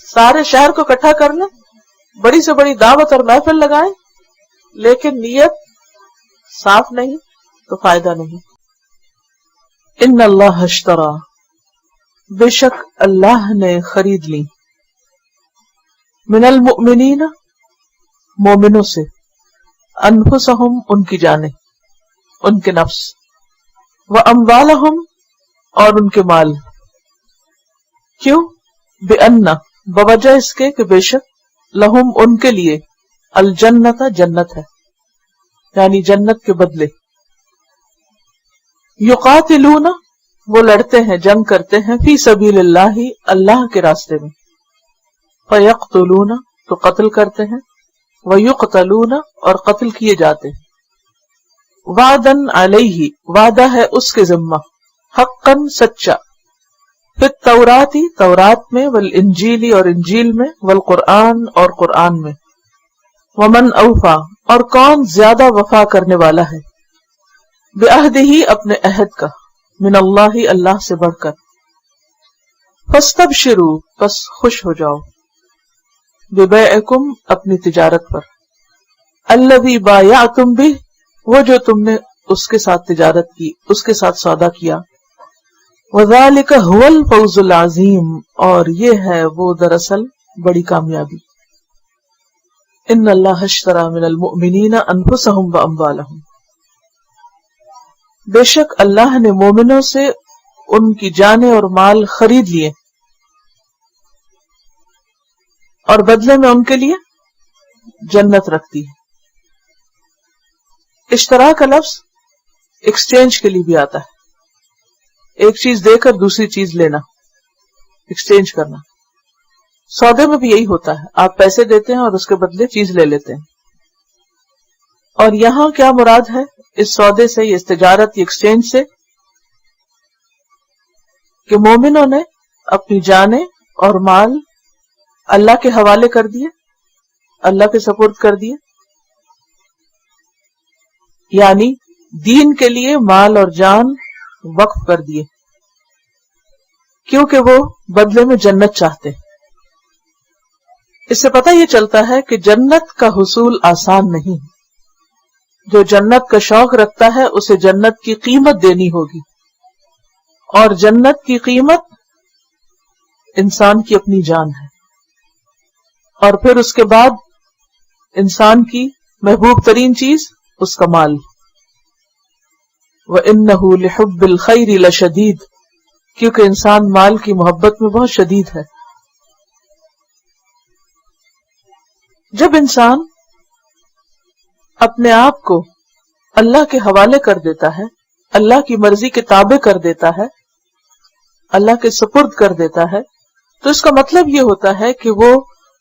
سارے شہر کو اکٹھا کر لیں، بڑی سے بڑی دعوت اور محفل لگائیں، لیکن نیت صاف نہیں تو فائدہ نہیں. ان اللہ اشترا، بے شک اللہ نے خرید لی، من المؤمنین، مومنوں سے، انفسہم، ان کی جانیں، ان کے نفس، واموالہم، اور ان کے مال. کیوں؟ بأن، بوجہ اس کے کہ بے شک، لہم، ان کے لیے، الجنت، جنت ہے، یعنی جنت کے بدلے. یقاتلون، وہ لڑتے ہیں، جنگ کرتے ہیں، فی سبیل اللہ، اللہ کے راستے میں. فیقتلون، تو قتل کرتے ہیں، ویقتلون، اور قتل کیے جاتے ہیں. وعدن علیہ، وعدہ ہے اس کے ذمہ، حقاً سچا، فی التورات، تورات میں، والانجیل، اور انجیل میں، والقرآن، اور قرآن میں. ومن اوفا، اور کون زیادہ وفا کرنے والا ہے، بعہدہ، اپنے عہد کا، من اللہ، اللہ سے بڑھ کر. فاستبشروا، پس خوش ہو جاؤ، ببیعکم، اپنی تجارت پر، الذی بایعتم بہ، وہ جو تم نے اس کے ساتھ تجارت کی، اس کے ساتھ سودا کیا. وذالک ھو الفوز العظیم، اور یہ ہے وہ دراصل بڑی کامیابی. ان اللہ اشتری من المؤمنین انفسہم واموالہم، بے شک اللہ نے مومنوں سے ان کی جانیں اور مال خرید لیے، اور بدلے میں ان کے لیے جنت رکھتی ہے. اشترا کا لفظ ایکسچینج کے لیے بھی آتا ہے، ایک چیز دے کر دوسری چیز لینا، ایکسچینج کرنا. سودے میں بھی یہی ہوتا ہے، آپ پیسے دیتے ہیں اور اس کے بدلے چیز لے لیتے ہیں. اور یہاں کیا مراد ہے اس سودے سے، اس تجارت، ایکسچینج سے؟ کہ مومنوں نے اپنی جانیں اور مال اللہ کے حوالے کر دیے، اللہ کے سپرد کر دیے، یعنی دین کے لیے مال اور جان وقف کر دیے، کیونکہ وہ بدلے میں جنت چاہتے. اس سے پتہ یہ چلتا ہے کہ جنت کا حصول آسان نہیں. جو جنت کا شوق رکھتا ہے اسے جنت کی قیمت دینی ہوگی، اور جنت کی قیمت انسان کی اپنی جان ہے. اور پھر اس کے بعد انسان کی محبوب ترین چیز اس کا مال. وَإِنَّهُ لِحُبِّ الْخَيْرِ لَشَدِيدٌ، کیونکہ انسان مال کی محبت میں بہت شدید ہے. جب انسان اپنے آپ کو اللہ کے حوالے کر دیتا ہے، اللہ کی مرضی کے تابع کر دیتا ہے، اللہ کے سپرد کر دیتا ہے، تو اس کا مطلب یہ ہوتا ہے کہ وہ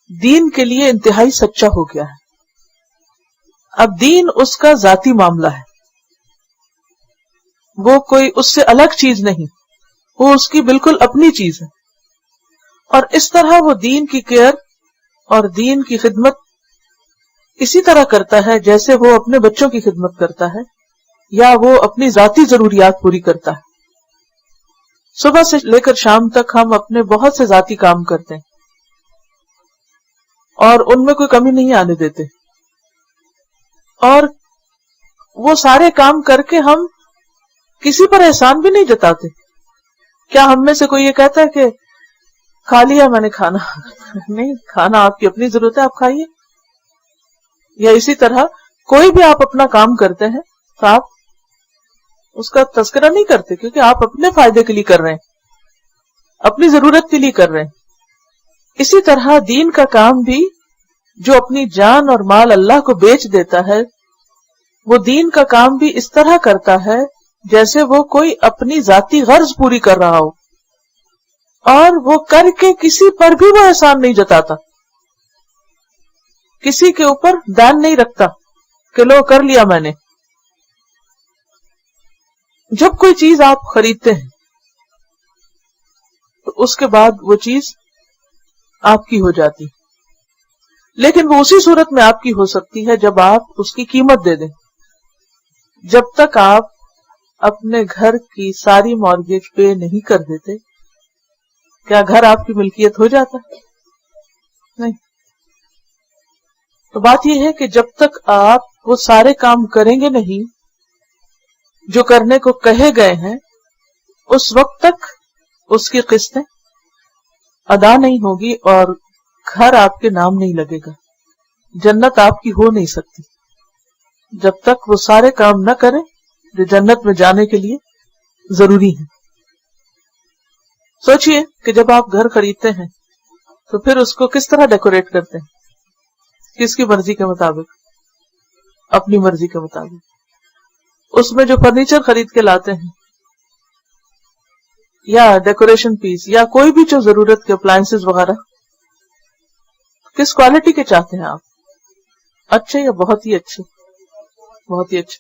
دین کے لیے انتہائی سچا ہو گیا ہے. اب دین اس کا ذاتی معاملہ ہے، وہ کوئی اس سے الگ چیز نہیں، وہ اس کی بالکل اپنی چیز ہے. اور اس طرح وہ دین کی کیئر اور دین کی خدمت اسی طرح کرتا ہے جیسے وہ اپنے بچوں کی خدمت کرتا ہے یا وہ اپنی ذاتی ضروریات پوری کرتا ہے. صبح سے لے کر شام تک ہم اپنے بہت سے ذاتی کام کرتے ہیں اور ان میں کوئی کمی نہیں آنے دیتے، اور وہ سارے کام کر کے ہم کسی پر احسان بھی نہیں جتاتے. کیا ہم میں سے کوئی یہ کہتا ہے کہ کھا لیا میں نے کھانا؟ نہیں، کھانا آپ کی اپنی ضرورت ہے، آپ کھائیے. یا اسی طرح کوئی بھی آپ اپنا کام کرتے ہیں تو آپ اس کا تذکرہ نہیں کرتے، کیونکہ آپ اپنے فائدے کے لیے کر رہے ہیں، اپنی ضرورت کے لیے کر رہے ہیں. اسی طرح دین کا کام بھی جو اپنی جان اور مال اللہ کو بیچ دیتا ہے، وہ دین کا کام بھی اس طرح کرتا ہے جیسے وہ کوئی اپنی ذاتی غرض پوری کر رہا ہو، اور وہ کر کے کسی پر بھی وہ احسان نہیں جتاتا، کسی کے اوپر دان نہیں رکھتا کہ لو کر لیا میں نے. جب کوئی چیز آپ خریدتے ہیں تو اس کے بعد وہ چیز آپ کی ہو جاتی، لیکن وہ اسی صورت میں آپ کی ہو سکتی ہے جب آپ اس کی قیمت دے دیں. جب تک آپ اپنے گھر کی ساری مارگیج پے نہیں کر دیتے، کیا گھر آپ کی ملکیت ہو جاتا؟ نہیں. تو بات یہ ہے کہ جب تک آپ وہ سارے کام کریں گے نہیں جو کرنے کو کہے گئے ہیں، اس وقت تک اس کی قسطیں ادا نہیں ہوگی اور گھر آپ کے نام نہیں لگے گا، جنت آپ کی ہو نہیں سکتی جب تک وہ سارے کام نہ کریں جو جنت میں جانے کے لیے ضروری ہیں. سوچئے کہ جب آپ گھر خریدتے ہیں تو پھر اس کو کس طرح ڈیکوریٹ کرتے ہیں؟ کس کی مرضی کے مطابق؟ اپنی مرضی کے مطابق. اس میں جو فرنیچر خرید کے لاتے ہیں یا ڈیکوریشن پیس یا کوئی بھی جو ضرورت کے اپلائنسز وغیرہ، کس کوالٹی کے چاہتے ہیں آپ؟ اچھے یا بہت ہی اچھے؟ بہت ہی اچھے.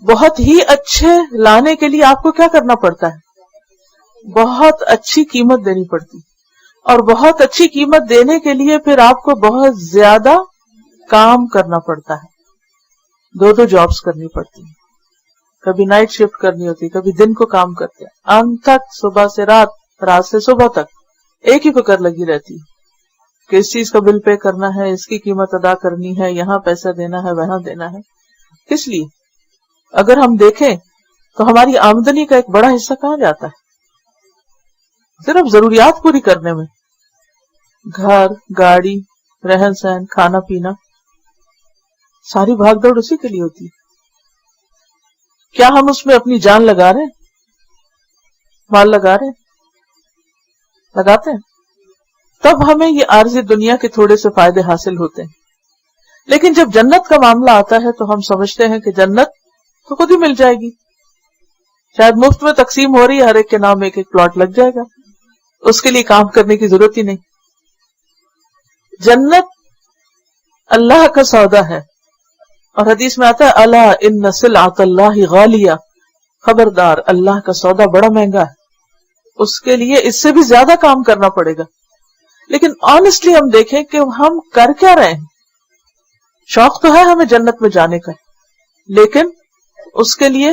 بہت ہی اچھے لانے کے لیے آپ کو کیا کرنا پڑتا ہے؟ بہت اچھی قیمت دینی پڑتی، اور بہت اچھی قیمت دینے کے لیے پھر آپ کو بہت زیادہ کام کرنا پڑتا ہے. 2 جابز کرنی پڑتی ہیں، کبھی نائٹ شفٹ کرنی ہوتی، کبھی دن کو کام کرتے ہیں، آنکھ تک صبح سے رات، رات سے صبح تک ایک ہی فکر لگی رہتی ہے کہ اس چیز کا بل پے کرنا ہے، اس کی قیمت ادا کرنی ہے، یہاں پیسہ دینا ہے، وہاں دینا ہے. کس لیے؟ اگر ہم دیکھیں تو ہماری آمدنی کا ایک بڑا حصہ کہاں جاتا ہے؟ صرف ضروریات پوری کرنے میں. گھر، گاڑی، رہن سہن، کھانا پینا، ساری بھاگ دوڑ اسی کے لیے ہوتی ہے. کیا ہم اس میں اپنی جان لگا رہے ہیں؟ مال لگا رہے ہیں؟ لگاتے ہیں؟ تب ہمیں یہ عارضی دنیا کے تھوڑے سے فائدے حاصل ہوتے ہیں. لیکن جب جنت کا معاملہ آتا ہے تو ہم سمجھتے ہیں کہ جنت تو خود ہی مل جائے گی، شاید مفت میں تقسیم ہو رہی ہے، ہر ایک کے نام ایک ایک پلاٹ لگ جائے گا، اس کے لیے کام کرنے کی ضرورت ہی نہیں. جنت اللہ کا سودا ہے، اور حدیث میں آتا ہے الا ان سلعۃ اللہ غالیہ، خبردار اللہ کا سودا بڑا مہنگا ہے، اس کے لیے اس سے بھی زیادہ کام کرنا پڑے گا. لیکن آنےسٹلی ہم دیکھیں کہ ہم کر کیا رہے ہیں. شوق تو ہے ہمیں جنت میں جانے کا، لیکن اس کے لیے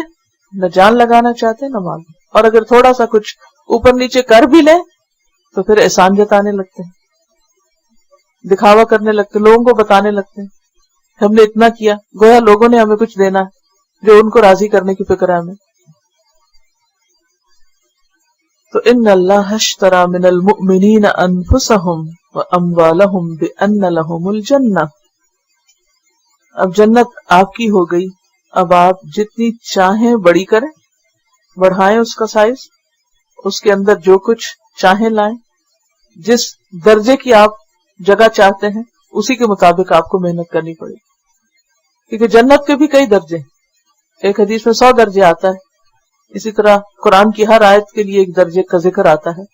نہ جان لگانا چاہتے نہ مال، اور اگر تھوڑا سا کچھ اوپر نیچے کر بھی لیں تو پھر احسان جتانے لگتے ہیں، دکھاوا کرنے لگتے ہیں، لوگوں کو بتانے لگتے ہیں ہم نے اتنا کیا، گویا لوگوں نے ہمیں کچھ دینا ہے، جو ان کو راضی کرنے کی فکر ہے ہمیں. تو ان اللہ اشتری من المؤمنین انفسهم واموالهم بان لهم الجنہ. اب جنت آپ کی ہو گئی، اب آپ جتنی چاہیں بڑی کریں، بڑھائیں اس کا سائز، اس کے اندر جو کچھ چاہیں لائیں، جس درجے کی آپ جگہ چاہتے ہیں اسی کے مطابق آپ کو محنت کرنی پڑے، کیونکہ جنت کے بھی کئی درجے ہیں. ایک حدیث میں 100 درجے آتا ہے، اسی طرح قرآن کی ہر آیت کے لیے ایک درجے کا ذکر آتا ہے.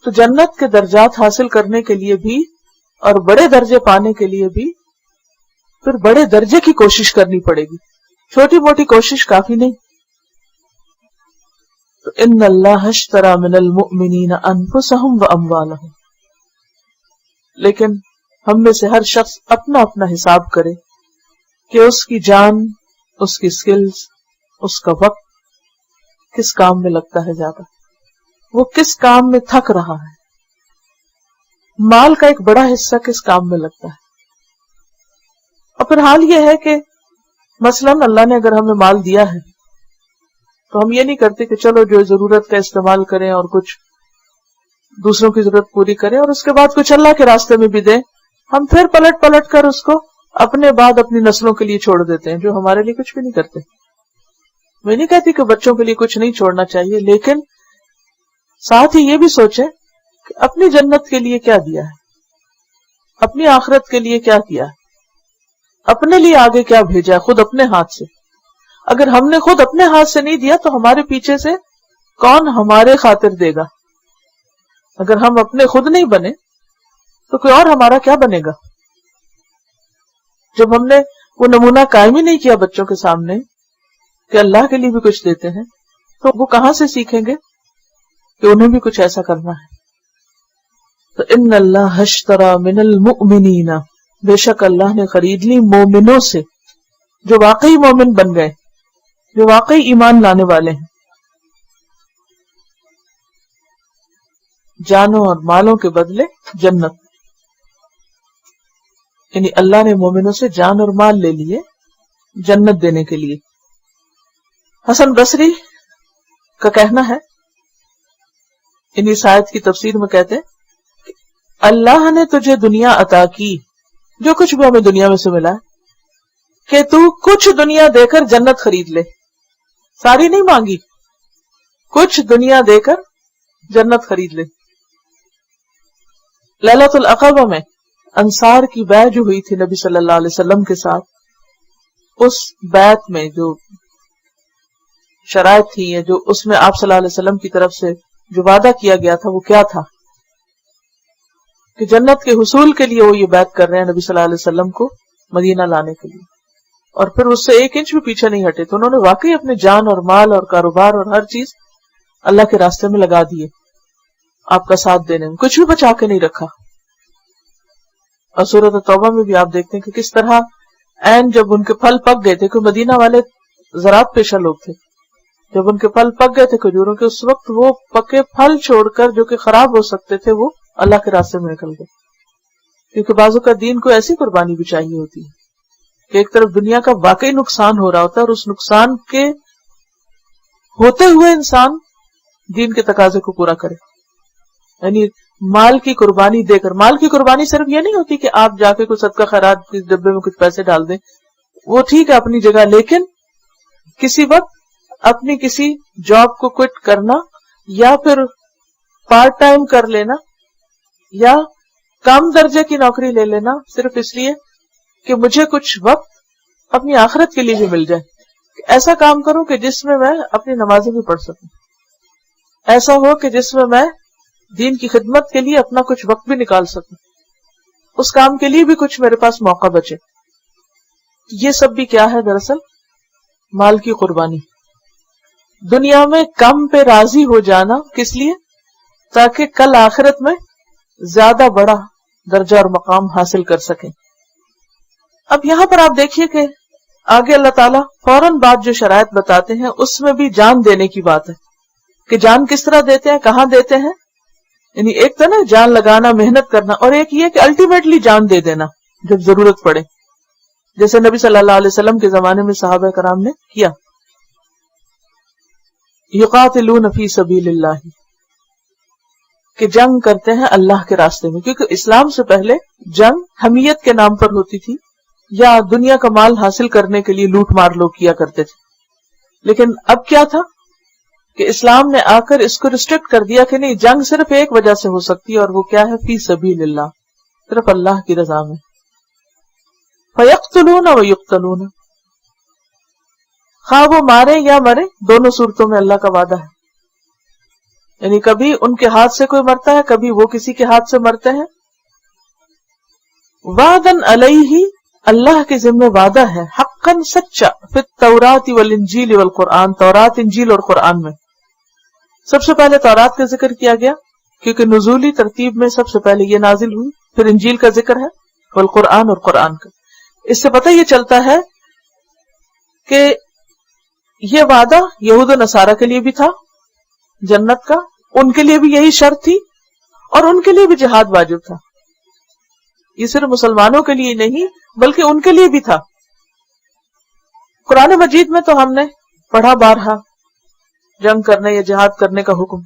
تو جنت کے درجات حاصل کرنے کے لیے بھی اور بڑے درجے پانے کے لیے بھی پھر بڑے درجے کی کوشش کرنی پڑے گی، چھوٹی موٹی کوشش کافی نہیں. تو ان اللہ اشتری من المؤمنین انفسهم واموالهم، لیکن ہم میں سے ہر شخص اپنا اپنا حساب کرے کہ اس کی جان، اس کی سکلز، اس کا وقت کس کام میں لگتا ہے زیادہ، وہ کس کام میں تھک رہا ہے، مال کا ایک بڑا حصہ کس کام میں لگتا ہے. اور پھر حال یہ ہے کہ مثلاً اللہ نے اگر ہمیں مال دیا ہے تو ہم یہ نہیں کرتے کہ چلو جو ضرورت کا استعمال کریں اور کچھ دوسروں کی ضرورت پوری کریں اور اس کے بعد کچھ اللہ کے راستے میں بھی دیں. ہم پھر پلٹ پلٹ کر اس کو اپنے بعد اپنی نسلوں کے لیے چھوڑ دیتے ہیں جو ہمارے لیے کچھ بھی نہیں کرتے. میں نہیں کہتی کہ بچوں کے لیے کچھ نہیں چھوڑنا چاہیے، لیکن ساتھ ہی یہ بھی سوچیں کہ اپنی جنت کے لیے کیا دیا ہے، اپنی آخرت کے لیے کیا کیا ہے، اپنے لیے آگے کیا بھیجا ہے خود اپنے ہاتھ سے. اگر ہم نے خود اپنے ہاتھ سے نہیں دیا تو ہمارے پیچھے سے کون ہمارے خاطر دے گا؟ اگر ہم اپنے خود نہیں بنے تو کوئی اور ہمارا کیا بنے گا؟ جب ہم نے وہ نمونہ قائم ہی نہیں کیا بچوں کے سامنے کہ اللہ کے لیے بھی کچھ دیتے ہیں تو وہ کہاں سے سیکھیں گے کہ انہیں بھی کچھ ایسا کرنا ہے. تو ان اللہ اشتری من المؤمنین، بے شک اللہ نے خرید لی مومنوں سے جو واقعی مومن بن گئے، جو واقعی ایمان لانے والے ہیں، جانوں اور مالوں کے بدلے جنت. یعنی اللہ نے مومنوں سے جان اور مال لے لیے جنت دینے کے لیے. حسن بصری کا کہنا ہے، ان اس آیت کی تفسیر میں کہتے ہیں کہ اللہ نے تجھے دنیا عطا کی، جو کچھ بھی ہمیں دنیا میں سے ملا ہے، کہ تو کچھ دنیا دے کر جنت خرید لے. ساری نہیں مانگی، کچھ دنیا دے کر جنت خرید لے. لیلۃ العقبہ میں انصار کی بیعت جو ہوئی تھی نبی صلی اللہ علیہ وسلم کے ساتھ، اس بیعت میں جو شرائط تھی یا جو اس میں آپ صلی اللہ علیہ وسلم کی طرف سے جو وعدہ کیا گیا تھا وہ کیا تھا کہ جنت کے حصول کے لیے وہ یہ بیعت کر رہے ہیں نبی صلی اللہ علیہ وسلم کو مدینہ لانے کے لیے، اور پھر اس سے 1 انچ بھی پیچھے نہیں ہٹے. تو انہوں نے واقعی اپنے جان اور مال اور کاروبار اور ہر چیز اللہ کے راستے میں لگا دیے آپ کا ساتھ دینے میں، کچھ بھی بچا کے نہیں رکھا. اور سورۃ توبہ میں بھی آپ دیکھتے ہیں کہ کس طرح عین جب ان کے پھل پک گئے تھے، کہ مدینہ والے زراعت پیشہ لوگ تھے، جب ان کے پھل پک گئے تھے کھجوروں کے، اس وقت وہ پکے پھل چھوڑ کر جو کہ خراب ہو سکتے تھے وہ اللہ کے راستے میں نکل گئے. کیونکہ بازو کا دین کو ایسی قربانی بھی چاہیے ہوتی ہے کہ ایک طرف دنیا کا واقعی نقصان ہو رہا ہوتا ہے اور اس نقصان کے ہوتے ہوئے انسان دین کے تقاضے کو پورا کرے. یعنی مال کی قربانی دے کر، مال کی قربانی صرف یہ نہیں ہوتی کہ آپ جا کے کوئی صدقہ خیرات کے ڈبے میں کچھ پیسے ڈال دیں، وہ ٹھیک ہے اپنی جگہ، لیکن کسی وقت اپنی کسی جاب کو کوئٹ کرنا یا پھر پارٹ ٹائم کر لینا یا کم درجے کی نوکری لے لینا صرف اس لیے کہ مجھے کچھ وقت اپنی آخرت کے لیے بھی مل جائے. ایسا کام کروں کہ جس میں میں اپنی نمازیں بھی پڑھ سکوں، ایسا ہو کہ جس میں میں دین کی خدمت کے لیے اپنا کچھ وقت بھی نکال سکوں، اس کام کے لیے بھی کچھ میرے پاس موقع بچے. یہ سب بھی کیا ہے؟ دراصل مال کی قربانی. دنیا میں کم پہ راضی ہو جانا کس لیے؟ تاکہ کل آخرت میں زیادہ بڑا درجہ اور مقام حاصل کر سکیں. اب یہاں پر آپ دیکھیے کہ آگے اللہ تعالیٰ فوراً بعد جو شرائط بتاتے ہیں اس میں بھی جان دینے کی بات ہے کہ جان کس طرح دیتے ہیں، کہاں دیتے ہیں. یعنی ایک تو نا جان لگانا، محنت کرنا، اور ایک یہ کہ الٹیمیٹلی جان دے دینا جب ضرورت پڑے، جیسے نبی صلی اللہ علیہ وسلم کے زمانے میں صحابہ کرام نے کیا. یقاتلون فی سبیل اللہ، کہ جنگ کرتے ہیں اللہ کے راستے میں، کیونکہ اسلام سے پہلے جنگ حمیت کے نام پر ہوتی تھی یا دنیا کا مال حاصل کرنے کے لیے لوٹ مار لوگ کیا کرتے تھے. لیکن اب کیا تھا کہ اسلام نے آ کر اس کو ریسٹرکٹ کر دیا کہ نہیں، جنگ صرف ایک وجہ سے ہو سکتی ہے، اور وہ کیا ہے؟ فی سبیل اللہ، صرف اللہ کی رضا میں. فیقتلون ویقتلون، خواہ وہ مارے یا مرے، دونوں صورتوں میں اللہ کا وعدہ ہے. یعنی کبھی ان کے ہاتھ سے کوئی مرتا ہے، کبھی وہ کسی کے ہاتھ سے مرتے ہیں. وعدن علیہ، اللہ کے ذمہ وعدہ ہے، حقاً سچا، فی التوراۃ والانجیل والقرآن، تورات، انجیل اور قرآن میں. سب سے پہلے تورات کا ذکر کیا گیا کیونکہ نزولی ترتیب میں سب سے پہلے یہ نازل ہوئی، پھر انجیل کا ذکر ہے، والقرآن اور قرآن کا. اس سے پتہ یہ چلتا ہے کہ یہ وعدہ یہود و نصارہ کے لیے بھی تھا جنت کا، ان کے لیے بھی یہی شرط تھی، اور ان کے لیے بھی جہاد واجب تھا. یہ صرف مسلمانوں کے لیے نہیں بلکہ ان کے لیے بھی تھا. قرآن مجید میں تو ہم نے پڑھا بارہا جنگ کرنے یا جہاد کرنے کا حکم.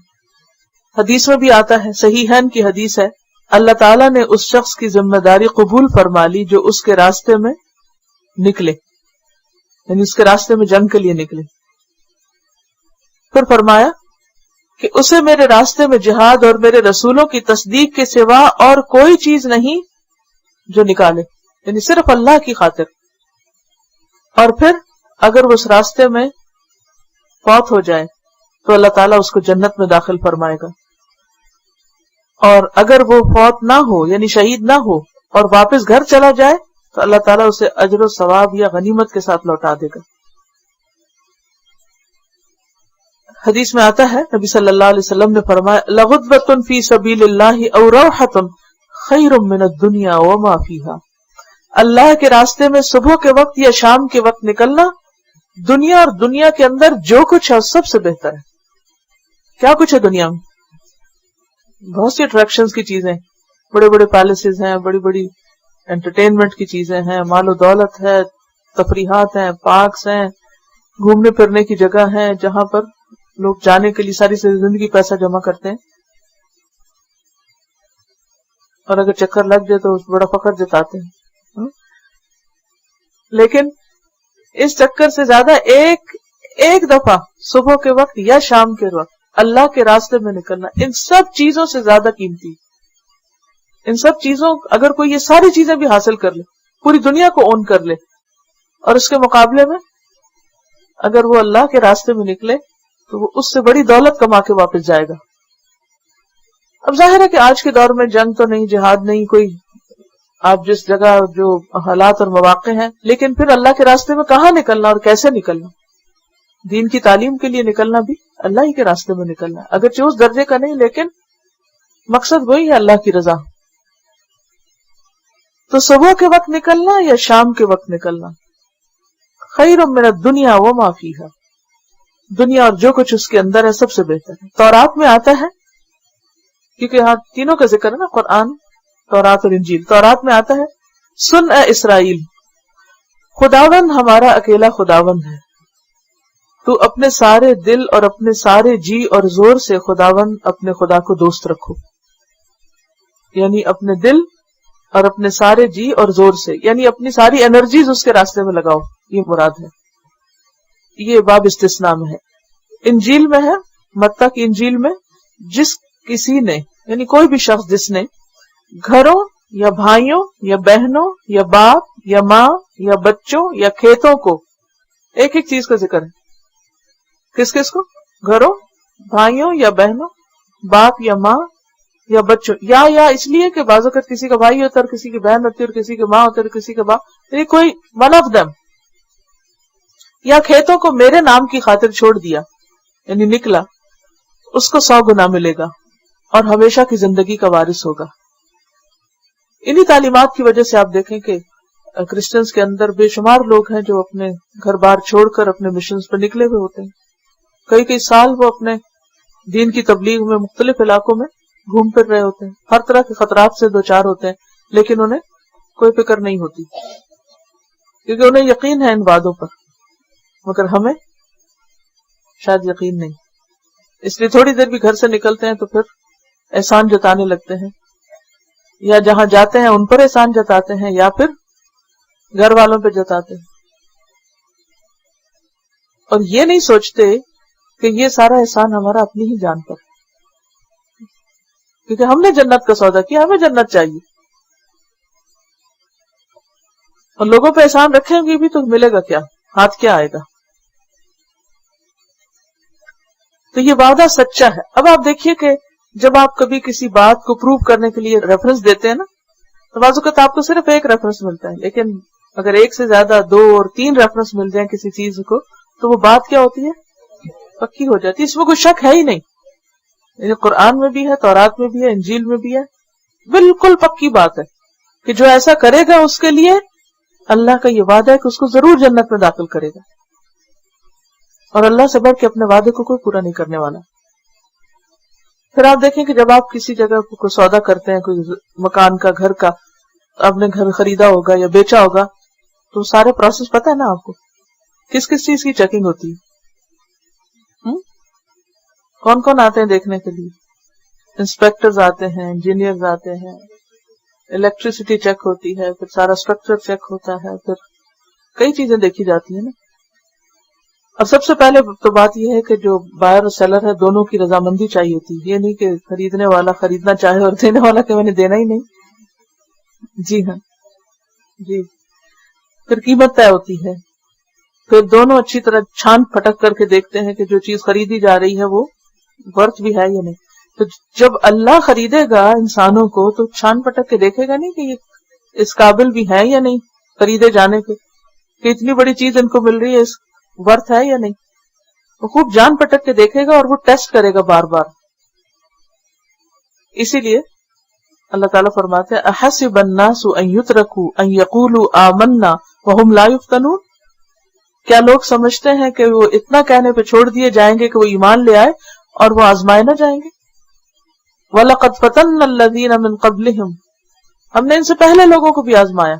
حدیث میں بھی آتا ہے، صحیحین کی حدیث ہے، اللہ تعالیٰ نے اس شخص کی ذمہ داری قبول فرما لی جو اس کے راستے میں نکلے، یعنی اس کے راستے میں جنگ کے لیے نکلے. پھر فرمایا کہ اسے میرے راستے میں جہاد اور میرے رسولوں کی تصدیق کے سوا اور کوئی چیز نہیں جو نکالے، یعنی صرف اللہ کی خاطر. اور پھر اگر وہ اس راستے میں فوت ہو جائے تو اللہ تعالیٰ اس کو جنت میں داخل فرمائے گا، اور اگر وہ فوت نہ ہو یعنی شہید نہ ہو اور واپس گھر چلا جائے تو اللہ تعالیٰ اسے اجر و ثواب یا غنیمت کے ساتھ لوٹا دے گا. حدیث میں آتا ہے، نبی صلی اللہ علیہ وسلم نے فرمایا، لغدوۃ فی سبیل اللہ او روحۃ خیر من الدنیا وما فیہا. اللہ کے راستے میں صبح کے وقت یا شام کے وقت نکلنا دنیا اور دنیا کے اندر جو کچھ ہے سب سے بہتر ہے. کیا کچھ ہے دنیا میں؟ بہت سی اٹریکشنز کی چیزیں، بڑے بڑے پیلسز ہیں، بڑی بڑی انٹرٹینمنٹ کی چیزیں ہیں، مال و دولت ہے، تفریحات ہیں، پارکس ہیں، گھومنے پھرنے کی جگہ ہیں جہاں پر لوگ جانے کے لیے ساری زندگی پیسہ جمع کرتے ہیں، اور اگر چکر لگ جائے تو بڑا فخر جتاتے ہیں. لیکن اس چکر سے زیادہ ایک دفعہ صبح کے وقت یا شام کے وقت اللہ کے راستے میں نکلنا ان سب چیزوں سے زیادہ قیمتی. ان سب چیزوں، اگر کوئی یہ ساری چیزیں بھی حاصل کر لے، پوری دنیا کو اون کر لے، اور اس کے مقابلے میں اگر وہ اللہ کے راستے میں نکلے تو وہ اس سے بڑی دولت کما کے واپس جائے گا. اب ظاہر ہے کہ آج کے دور میں جنگ تو نہیں، جہاد نہیں، کوئی آپ جس جگہ جو حالات اور مواقع ہیں، لیکن پھر اللہ کے راستے میں کہاں نکلنا اور کیسے نکلنا؟ دین کی تعلیم کے لیے نکلنا بھی اللہ ہی کے راستے میں نکلنا ہے، اگرچہ اس درجے کا نہیں لیکن مقصد وہی ہے، اللہ کی رضا. تو صبح کے وقت نکلنا یا شام کے وقت نکلنا خیر من الدنیا وما فیہا، دنیا اور جو کچھ اس کے اندر ہے سب سے بہتر ہے. تورات میں آتا ہے، کیونکہ یہاں تینوں کا ذکر ہے نا، قرآن، تورات اور انجیل. تورات میں آتا ہے، سن اے اسرائیل، خداوند ہمارا اکیلا خداوند ہے، تو اپنے سارے دل اور اپنے سارے جی اور زور سے خداوند اپنے خدا کو دوست رکھو. یعنی اپنے دل اور اپنے سارے جی اور زور سے، یعنی اپنی ساری انرجیز اس کے راستے میں لگاؤ، یہ مراد ہے. یہ باب استثناء میں ہے. انجیل میں ہے، متی کی انجیل میں، جس کسی نے، یعنی کوئی بھی شخص جس نے گھروں یا بھائیوں یا بہنوں یا باپ یا ماں یا بچوں یا کھیتوں کو، ایک ایک چیز کا ذکر ہے، کس کس کو؟ گھروں، بھائیوں یا بہنوں، باپ یا ماں یا بچوں، یا اس لیے کہ بعض اوقات کسی کا بھائی ہوتا ہے اور کسی کی بہن ہوتی ہے اور کسی کی ماں ہوتی ہے اور کسی کا باپ، یعنی کوئی ون آف دم، یا کھیتوں کو میرے نام کی خاطر چھوڑ دیا یعنی نکلا، اس کو 100 گنا ملے گا اور ہمیشہ کی زندگی کا وارث ہوگا. انہی تعلیمات کی وجہ سے آپ دیکھیں کہ کرسچنز کے اندر بے شمار لوگ ہیں جو اپنے گھر بار چھوڑ کر اپنے مشنز پر نکلے ہوئے ہوتے ہیں. کئی سال وہ اپنے دین کی تبلیغ میں مختلف علاقوں میں گھوم پھر رہے ہوتے ہیں، ہر طرح کے خطرات سے دوچار ہوتے ہیں، لیکن انہیں کوئی فکر نہیں ہوتی کیونکہ انہیں یقین ہے ان وعدوں پر، مگر ہمیں شاید یقین نہیں. اس لیے تھوڑی دیر بھی گھر سے نکلتے ہیں تو پھر احسان جتانے لگتے ہیں، یا جہاں جاتے ہیں ان پر احسان جتاتے ہیں یا پھر گھر والوں پہ جتاتے ہیں، اور یہ نہیں سوچتے کہ یہ سارا احسان ہمارا اپنی ہی جان پر، کیونکہ ہم نے جنت کا سودا کیا، ہمیں جنت چاہیے، اور لوگوں پہ احسان رکھیں گے بھی تو ملے گا کیا؟ ہاتھ کیا آئے گا؟ تو یہ وعدہ سچا ہے. اب آپ دیکھیے کہ جب آپ کبھی کسی بات کو پروو کرنے کے لیے ریفرنس دیتے ہیں نا تو بعض اوقات آپ کو صرف ایک ریفرنس ملتا ہے، لیکن اگر ایک سے زیادہ 2 اور 3 ریفرنس مل جائیں کسی چیز کو تو وہ بات کیا ہوتی ہے؟ پکی ہو جاتی ہے. اس میں کوئی شک ہے ہی نہیں. یعنی قرآن میں بھی ہے، تورات میں بھی ہے، انجیل میں بھی ہے، بالکل پکی بات ہے کہ جو ایسا کرے گا اس کے لیے اللہ کا یہ وعدہ ہے کہ اس کو ضرور جنت میں داخل کرے گا، اور اللہ سے بڑھ کے اپنے وعدے کو کوئی پورا نہیں کرنے والا. پھر آپ دیکھیں کہ جب آپ کسی جگہ کوئی سودا کرتے ہیں، کوئی مکان کا، گھر کا، آپ نے گھر خریدا ہوگا یا بیچا ہوگا تو سارے پروسیس پتہ ہے نا آپ کو، کس کس چیز کی چیکنگ ہوتی ہے؟ کون کون آتے ہیں دیکھنے کے لیے؟ انسپیکٹرز آتے ہیں، انجینئرز آتے ہیں، الیکٹریسٹی چیک ہوتی ہے، پھر سارا اسٹرکچر چیک ہوتا ہے، پھر کئی چیزیں دیکھی جاتی ہیں نا. اور سب سے پہلے تو بات یہ ہے کہ جو بائر اور سیلر ہے دونوں کی رضامندی چاہیے ہوتی ہے. یہ نہیں کہ خریدنے والا خریدنا چاہے اور دینے والا کہ میں نے دینا ہی نہیں. جی ہاں جی. پھر قیمت طے ہوتی ہے، پھر دونوں اچھی طرح چھان پھٹک کر کے دیکھتے ہیں کہ جو چیز خریدی جا رہی ہے وہ ورتھ بھی ہے یا نہیں. تو جب اللہ خریدے گا انسانوں کو تو چھان پٹک کے دیکھے گا نہیں کہ یہ اس قابل بھی ہے یا نہیں خریدے جانے کے، کہ اتنی بڑی چیز ان کو مل رہی ہے، اس ورتھ ہے یا نہیں. وہ خوب جان پٹک کے دیکھے گا اور وہ ٹیسٹ کرے گا بار بار. اسی لیے اللہ تعالیٰ فرماتے ہیں احسب الناس ان يتركوا ان يقولوا آمنا وهم لا يفتنون. کیا لوگ سمجھتے ہیں کہ وہ اتنا کہنے پہ چھوڑ دیے جائیں گے کہ وہ ایمان لے آئے اور وہ آزمائے نہ جائیں گے؟ وَلَقَدْ فَتَنَّ الَّذِينَ مِن قَبْلِهِمْ. ہم نے ان سے پہلے لوگوں کو بھی آزمایا.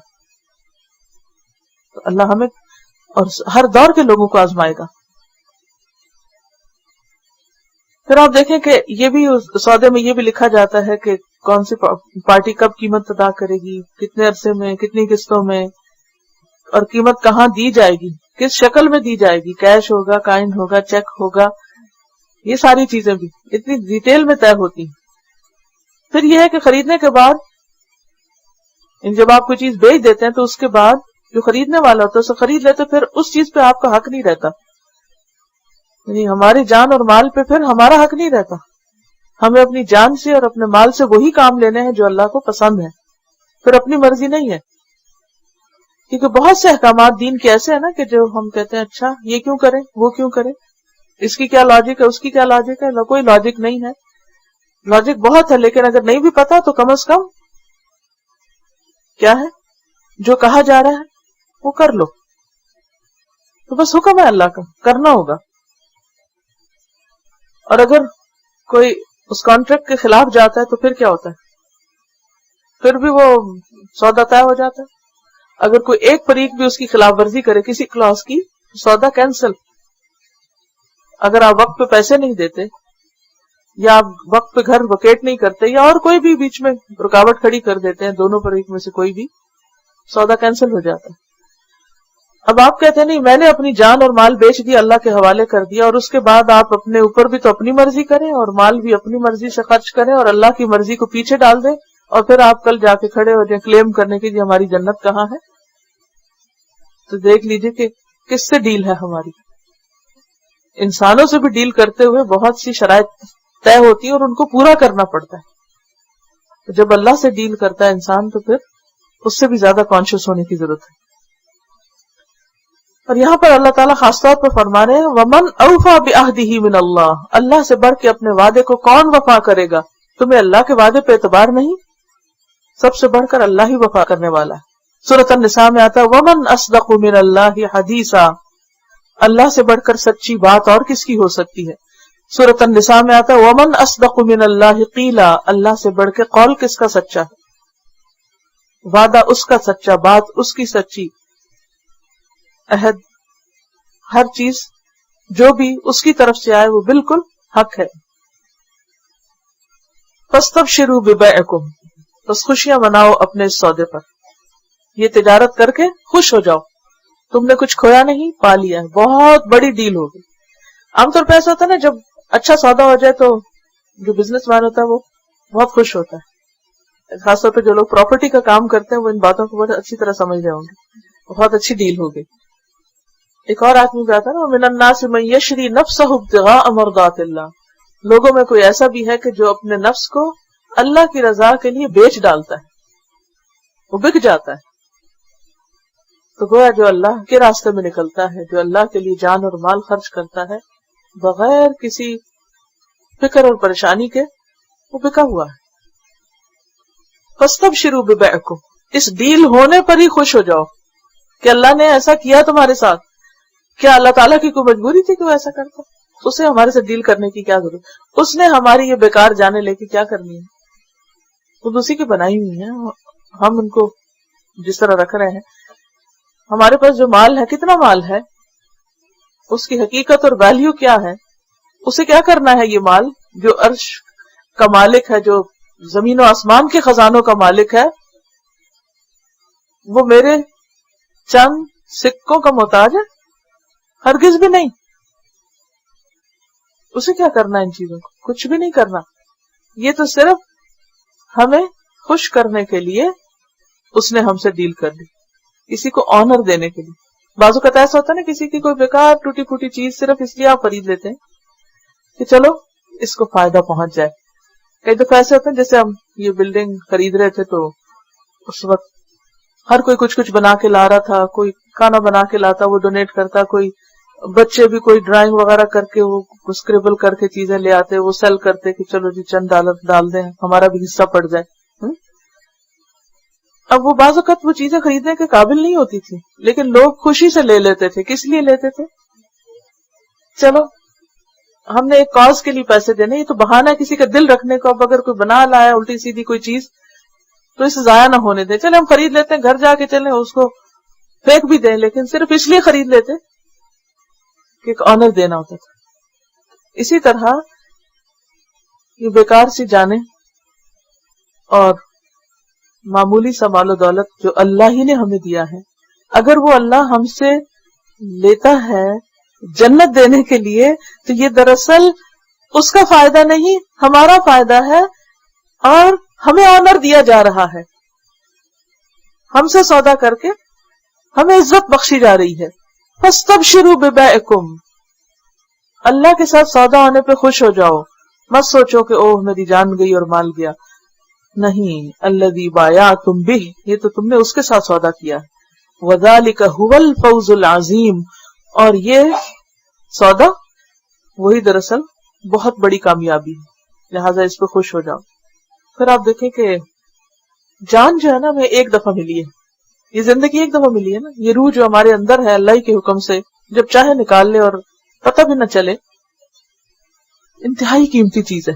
تو اللہ ہمیں اور ہر دور کے لوگوں کو آزمائے گا. پھر آپ دیکھیں کہ یہ بھی سودے میں یہ بھی لکھا جاتا ہے کہ کون سی پارٹی کب قیمت ادا کرے گی، کتنے عرصے میں، کتنی قسطوں میں، اور قیمت کہاں دی جائے گی، کس شکل میں دی جائے گی، کیش ہوگا، کائن ہوگا، چیک ہوگا. یہ ساری چیزیں بھی اتنی ڈیٹیل میں طے ہوتی ہیں. پھر یہ ہے کہ خریدنے کے بعد جب آپ کوئی چیز بیچ دیتے ہیں تو اس کے بعد جو خریدنے والا ہوتا ہے اسے خرید لیتے، پھر اس چیز پہ آپ کا حق نہیں رہتا. یعنی ہماری جان اور مال پہ پھر ہمارا حق نہیں رہتا. ہمیں اپنی جان سے اور اپنے مال سے وہی کام لینے ہیں جو اللہ کو پسند ہے، پھر اپنی مرضی نہیں ہے. کیونکہ بہت سے احکامات دین کے ایسے ہیں نا کہ جو ہم کہتے ہیں اچھا یہ کیوں کریں، وہ کیوں کریں، اس کی کیا لاجک ہے، اس کی کیا لاجک ہے. کوئی لاجک نہیں ہے. لاجک بہت ہے، لیکن اگر نہیں بھی پتا تو کم از کم کیا ہے جو کہا جا رہا ہے وہ کر لو. تو بس حکم ہے اللہ کا، کرنا ہوگا. اور اگر کوئی اس کانٹریکٹ کے خلاف جاتا ہے تو پھر کیا ہوتا ہے؟ پھر بھی وہ سودا طے ہو جاتا ہے. اگر کوئی ایک فریق بھی اس کی خلاف ورزی کرے کسی کلاس کی، سودا کینسل. اگر آپ وقت پہ پیسے نہیں دیتے یا آپ وقت پہ گھر ویکیٹ نہیں کرتے یا اور کوئی بھی بیچ میں رکاوٹ کھڑی کر دیتے ہیں، دونوں فریق میں سے کوئی بھی، سودا کینسل ہو جاتا ہے. اب آپ کہتے ہیں نہیں میں نے اپنی جان اور مال بیچ دیا، اللہ کے حوالے کر دیا، اور اس کے بعد آپ اپنے اوپر بھی تو اپنی مرضی کریں اور مال بھی اپنی مرضی سے خرچ کریں اور اللہ کی مرضی کو پیچھے ڈال دیں، اور پھر آپ کل جا کے کھڑے ہو جائیں کلیم کرنے کے لیے ہماری جنت کہاں ہے. تو دیکھ لیجئے کہ کس سے ڈیل ہے ہماری. انسانوں سے بھی ڈیل کرتے ہوئے بہت سی شرائط طے ہوتی ہے اور ان کو پورا کرنا پڑتا ہے. تو جب اللہ سے ڈیل کرتا ہے انسان تو پھر اس سے بھی زیادہ کانشیس ہونے کی ضرورت ہے. اور یہاں پر اللہ تعالیٰ خاص طور پر فرما رہے ہیں وَمَنْ أَوْفَى بِعَهْدِهِ مِنَ اللَّهِ. اللہ سے بڑھ کے اپنے وعدے کو کون وفا کرے گا؟ تمہیں اللہ کے وعدے پہ اعتبار نہیں؟ سب سے بڑھ کر اللہ ہی وفا کرنے والا ہے. سورۃ النساء میں آتا ہے وَمَنْ أَصْدَقُ مِنَ اللَّهِ حَدِيثًا. اللہ سے بڑھ کر سچی بات اور کس کی ہو سکتی ہے؟ سورۃ النساء میں آتا ہے وَمَنْ أَصْدَقُ مِنَ اللَّهِ قِيلًا. اللہ سے بڑھ کے قول کس کا سچا ہے؟ وعدہ اس کا سچا، بات اس کی سچی، عہد، ہر چیز جو بھی اس کی طرف سے آئے وہ بالکل حق ہے. فَاسْتَبْشِرُوا بِبَيْعِكُمْ. بس خوشیاں مناؤ اپنے اس سودے پر. یہ تجارت کر کے خوش ہو جاؤ، تم نے کچھ کھویا نہیں، پا لیا ہے، بہت بڑی ڈیل ہوگی. عام طور پہ ایسا ہوتا ہے نا جب اچھا سودا ہو جائے تو جو بزنس مین ہوتا ہے وہ بہت خوش ہوتا ہے. خاص طور پہ جو لوگ پراپرٹی کا کام کرتے ہیں وہ ان باتوں کو بہت اچھی طرح سمجھ رہے ہوں گے. بہت اچھی ڈیل ہو گئی. ایک اور آدمی بھی آتا ہے نا من الناس من یشری نفسہ ابتغاء مرضات اللہ، لوگوں میں کوئی ایسا بھی ہے کہ جو اپنے نفس کو اللہ کی رضا کے لیے بیچ ڈالتا ہے، وہ بک جاتا ہے. تو گویا جو اللہ کے راستے میں نکلتا ہے، جو اللہ کے لیے جان اور مال خرچ کرتا ہے بغیر کسی فکر اور پریشانی کے، وہ بکا ہوا ہے. فاستبشروا ببیعکم، اس ڈیل ہونے پر ہی خوش ہو جاؤ کہ اللہ نے ایسا کیا تمہارے ساتھ. کیا اللہ تعالیٰ کی کوئی مجبوری تھی کہ وہ ایسا کرتا؟ اسے ہمارے سے ڈیل کرنے کی کیا ضرورت؟ اس نے ہماری یہ بیکار جانے لے کے کیا کرنی ہے؟ وہ اسی کی بنائی ہوئی ہیں، ہم ان کو جس طرح رکھ رہے ہیں. ہمارے پاس جو مال ہے، کتنا مال ہے، اس کی حقیقت اور ویلیو کیا ہے؟ اسے کیا کرنا ہے؟ یہ مال جو عرش کا مالک ہے، جو زمین و آسمان کے خزانوں کا مالک ہے، وہ میرے چند سکوں کا محتاج ہے؟ ہرگز بھی نہیں. اسے کیا کرنا ان چیزوں کو؟ کچھ بھی نہیں کرنا. یہ تو صرف ہمیں خوش کرنے کے لیے اس نے ہم سے ڈیل کر لی، کسی کو آنر دینے کے لیے. بعض اوقات ایسا ہوتا ہے نا، کسی کی کوئی بیکار ٹوٹی پھوٹی چیز صرف اس لیے آپ خرید لیتے ہیں کہ چلو اس کو فائدہ پہنچ جائے. کئی دفعہ ایسے ہوتے ہیں، جیسے ہم یہ بلڈنگ خرید رہے تھے تو اس وقت ہر کوئی کچھ کچھ بنا کے لا رہا تھا، کوئی کھانا بنا کے لاتا، وہ ڈونیٹ کرتا، کوئی بچے بھی کوئی ڈرائنگ وغیرہ کر کے وہ اسکریبل کر کے چیزیں لے آتے، وہ سیل کرتے کہ چلو جی چند ڈالر ڈال دیں، ہمارا بھی حصہ پڑ جائے. اب وہ بعض اوقات وہ چیزیں خریدنے کے قابل نہیں ہوتی تھی، لیکن لوگ خوشی سے لے لیتے تھے. کس لیے لیتے تھے؟ چلو ہم نے ایک کاز کے لیے پیسے دینے، یہ تو بہانہ ہے کسی کا دل رکھنے کو. اب اگر کوئی بنا لایا الٹی سیدھی کوئی چیز تو اسے ضائع نہ ہونے دیں، چلے ہم خرید لیتے ہیں، گھر جا کے چلیں اس کو پھینک بھی دیں، لیکن صرف اس لیے خرید لیتے کہ ایک آنر دینا ہوتا تھا. اسی طرح یہ بیکار سی جانیں اور معمولی سا مال و دولت جو اللہ ہی نے ہمیں دیا ہے، اگر وہ اللہ ہم سے لیتا ہے جنت دینے کے لیے، تو یہ دراصل اس کا فائدہ نہیں، ہمارا فائدہ ہے، اور ہمیں آنر دیا جا رہا ہے. ہم سے سودا کر کے ہمیں عزت بخشی جا رہی ہے. فاستبشروا ببیعکم، اللہ کے ساتھ سودا ہونے پہ خوش ہو جاؤ. مت سوچو کہ اوہ میری جان گئی اور مال گیا. نہیں، الذی بایعتم بہ، یہ تو تم نے اس کے ساتھ سودا کیا ہے. وذالک ھو الفوز العظیم، اور یہ سودا وہی دراصل بہت بڑی کامیابی ہے، لہٰذا اس پہ خوش ہو جاؤ. پھر آپ دیکھیں کہ جان جو ہے نا ہمیں ایک دفعہ ملی ہے، یہ زندگی ایک دفعہ ملی ہے نا. یہ روح جو ہمارے اندر ہے اللہ کے حکم سے جب چاہے نکال لے اور پتہ بھی نہ چلے. انتہائی قیمتی چیز ہے،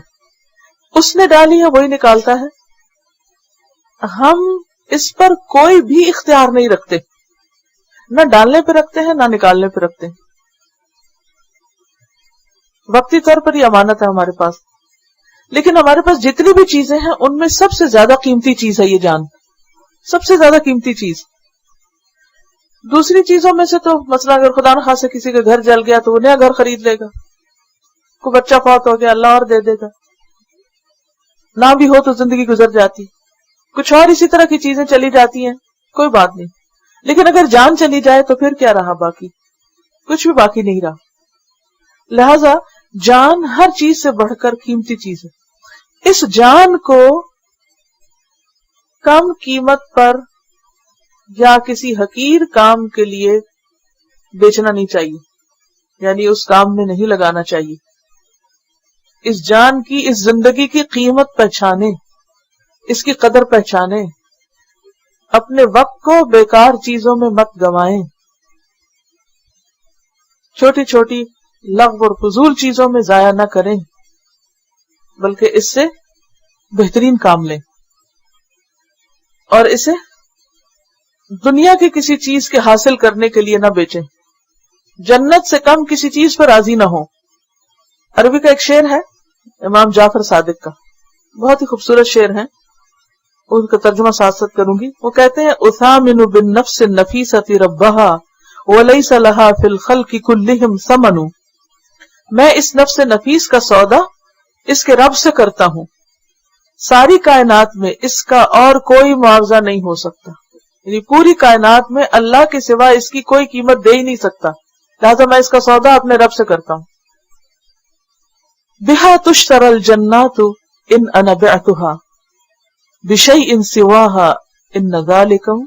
اس نے ڈالی ہے وہی نکالتا ہے. ہم اس پر کوئی بھی اختیار نہیں رکھتے، نہ ڈالنے پہ رکھتے ہیں نہ نکالنے پہ رکھتے ہیں. وقتی طور پر یہ امانت ہے ہمارے پاس، لیکن ہمارے پاس جتنی بھی چیزیں ہیں ان میں سب سے زیادہ قیمتی چیز ہے یہ جان، سب سے زیادہ قیمتی چیز. دوسری چیزوں میں سے تو مثلا اگر خدا نہ خواستہ کسی کا گھر جل گیا تو وہ نیا گھر خرید لے گا، کوئی بچہ فوت ہو گیا اللہ اور دے دے گا، نہ بھی ہو تو زندگی گزر جاتی. کچھ اور اسی طرح کی چیزیں چلی جاتی ہیں، کوئی بات نہیں. لیکن اگر جان چلی جائے تو پھر کیا رہا باقی؟ کچھ بھی باقی نہیں رہا. لہذا جان ہر چیز سے بڑھ کر قیمتی چیز ہے. اس جان کو کم قیمت پر یا کسی حقیر کام کے لیے بیچنا نہیں چاہیے، یعنی اس کام میں نہیں لگانا چاہیے. اس جان کی، اس زندگی کی قیمت پہچانے، اس کی قدر پہچانے. اپنے وقت کو بیکار چیزوں میں مت گوائیں، چھوٹی چھوٹی لغو اور فضول چیزوں میں ضائع نہ کریں، بلکہ اس سے بہترین کام لیں، اور اسے دنیا کی کسی چیز کے حاصل کرنے کے لیے نہ بیچیں. جنت سے کم کسی چیز پر راضی نہ ہو. عربی کا ایک شعر ہے امام جعفر صادق کا، بہت ہی خوبصورت شعر ہے، ان کا ترجمہ ساتھ ساتھ کروں گی. وہ کہتے ہیں اثامن بالنفس النفیسۃ ربھا ولیس لھا فی الخلق کلھم ثمن. میں اس نفس نفیس کا سودا اس کے رب سے کرتا ہوں، ساری کائنات میں اس کا اور کوئی معاوضہ نہیں ہو سکتا. یعنی پوری کائنات میں اللہ کے سوا اس کی کوئی قیمت دے ہی نہیں سکتا. لہذا میں اس کا سودا اپنے رب سے کرتا ہوں. بہا تشتری الجنات ان انا بعتها بشیء سواها ان ذلکم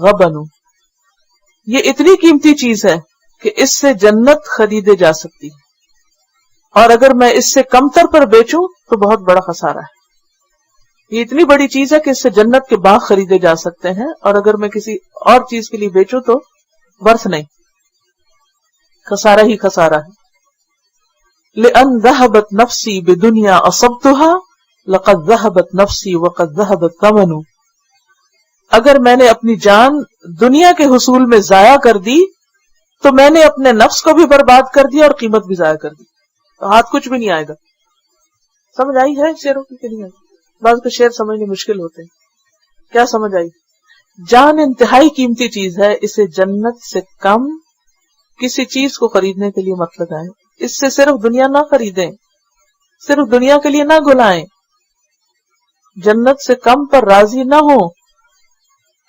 غبن. یہ اتنی قیمتی چیز ہے کہ اس سے جنت خریدے جا سکتی ہے، اور اگر میں اس سے کم تر پر بیچوں تو بہت بڑا خسارہ ہے. یہ اتنی بڑی چیز ہے کہ اس سے جنت کے باغ خریدے جا سکتے ہیں، اور اگر میں کسی اور چیز کے لیے بیچوں تو ورث نہیں، خسارہ ہی خسارہ ہے. لأن ذهبت نفسی بدنیا اصبتها لقد ذهبت نفسی وقد ذهب الثمن. اگر میں نے اپنی جان دنیا کے حصول میں ضائع کر دی تو میں نے اپنے نفس کو بھی برباد کر دیا اور قیمت بھی ضائع کر دی، تو ہاتھ کچھ بھی نہیں آئے گا. سمجھ آئی ہے شعروں کی کہ نہیں آئی؟ بعض کو شعر سمجھنے مشکل ہوتے ہیں. کیا سمجھ آئی؟ جان انتہائی قیمتی چیز ہے، اسے جنت سے کم کسی چیز کو خریدنے کے لیے مت لگائیں. اس سے صرف دنیا نہ خریدیں، صرف دنیا کے لیے نہ گلائیں، جنت سے کم پر راضی نہ ہوں،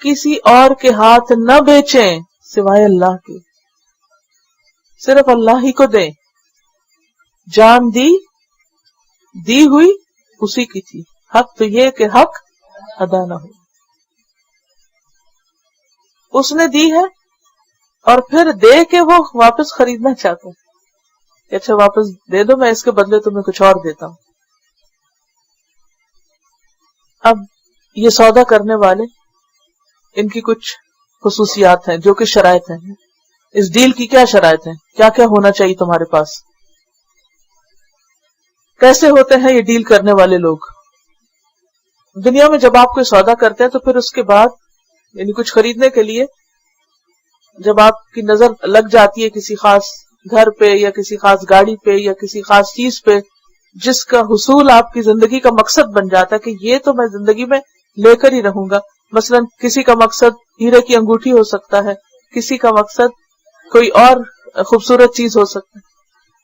کسی اور کے ہاتھ نہ بیچیں سوائے اللہ کے، صرف اللہ ہی کو دیں. جان دی ہوئی اسی کی تھی، حق تو یہ کہ حق ادا نہ ہو. اس نے دی ہے اور پھر دے کے وہ واپس خریدنا چاہتا ہے کہ اچھا واپس دے دو، میں اس کے بدلے تمہیں کچھ اور دیتا ہوں. اب یہ سودا کرنے والے، ان کی کچھ خصوصیات ہیں جو کہ شرائط ہیں. اس ڈیل کی کیا شرائط ہیں؟ کیا کیا ہونا چاہیے تمہارے پاس؟ کیسے ہوتے ہیں یہ ڈیل کرنے والے لوگ؟ دنیا میں جب آپ کوئی سودا کرتے ہیں تو پھر اس کے بعد یعنی کچھ خریدنے کے لیے جب آپ کی نظر لگ جاتی ہے کسی خاص گھر پہ یا کسی خاص گاڑی پہ یا کسی خاص چیز پہ جس کا حصول آپ کی زندگی کا مقصد بن جاتا ہے کہ یہ تو میں زندگی میں لے کر ہی رہوں گا. مثلا کسی کا مقصد ہیرے کی انگوٹھی ہو سکتا ہے، کسی کا مقصد کوئی اور خوبصورت چیز ہو سکتا ہے.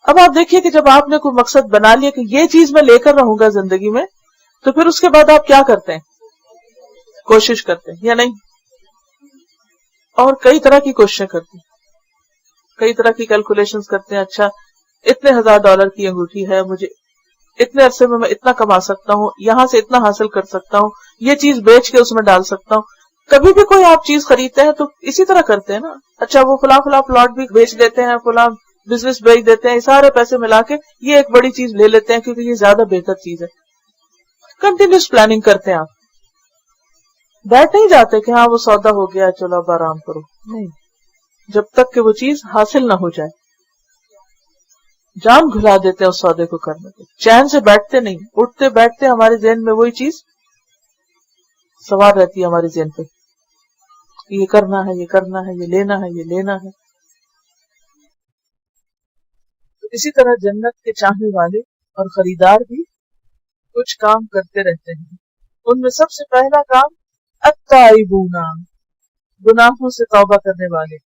اب آپ دیکھیے کہ جب آپ نے کوئی مقصد بنا لیا کہ یہ چیز میں لے کر رہوں گا زندگی میں، تو پھر اس کے بعد آپ کیا کرتے ہیں؟ کوشش کرتے ہیں یا نہیں؟ اور کئی طرح کی کوششیں کرتے ہیں، کئی طرح کی کیلکولیشنز کرتے ہیں. اچھا اتنے $1000 کی انگوٹھی ہے، مجھے اتنے عرصے میں اٹنا کما سکتا ہوں، یہاں سے اتنا حاصل کر سکتا ہوں، یہ چیز بیچ کے اس میں ڈال سکتا ہوں. کبھی بھی کوئی آپ چیز خریدتے ہیں تو اسی طرح کرتے ہیں نا. اچھا وہ فلاں پلاٹ بھی بیچ دیتے ہیں، فلاں بزنس بیچ دیتے ہیں، سارے پیسے ملا کے یہ ایک بڑی چیز لے لیتے ہیں کیونکہ یہ زیادہ بہتر چیز ہے. کنٹینیوس پلاننگ کرتے ہیں. آپ بیٹھ نہیں جاتے کہ ہاں وہ سودا ہو گیا چلو اب آرام کرو، نہیں، جب تک کہ وہ چیز حاصل نہ ہو جائے. جان گھلا دیتے ہیں اس سودے کو کرنے کو، چین سے بیٹھتے نہیں، اٹھتے بیٹھتے ہمارے ذہن میں وہی چیز سوار رہتی ہے ہمارے ذہن پہ، یہ کرنا ہے، یہ کرنا ہے، یہ لینا ہے، یہ لینا ہے. اسی طرح جنت کے چاہنے والے اور خریدار بھی کچھ کام کرتے رہتے ہیں. ان میں سب سے پہلا کام التائبون، گناہوں سے توبہ کرنے والے،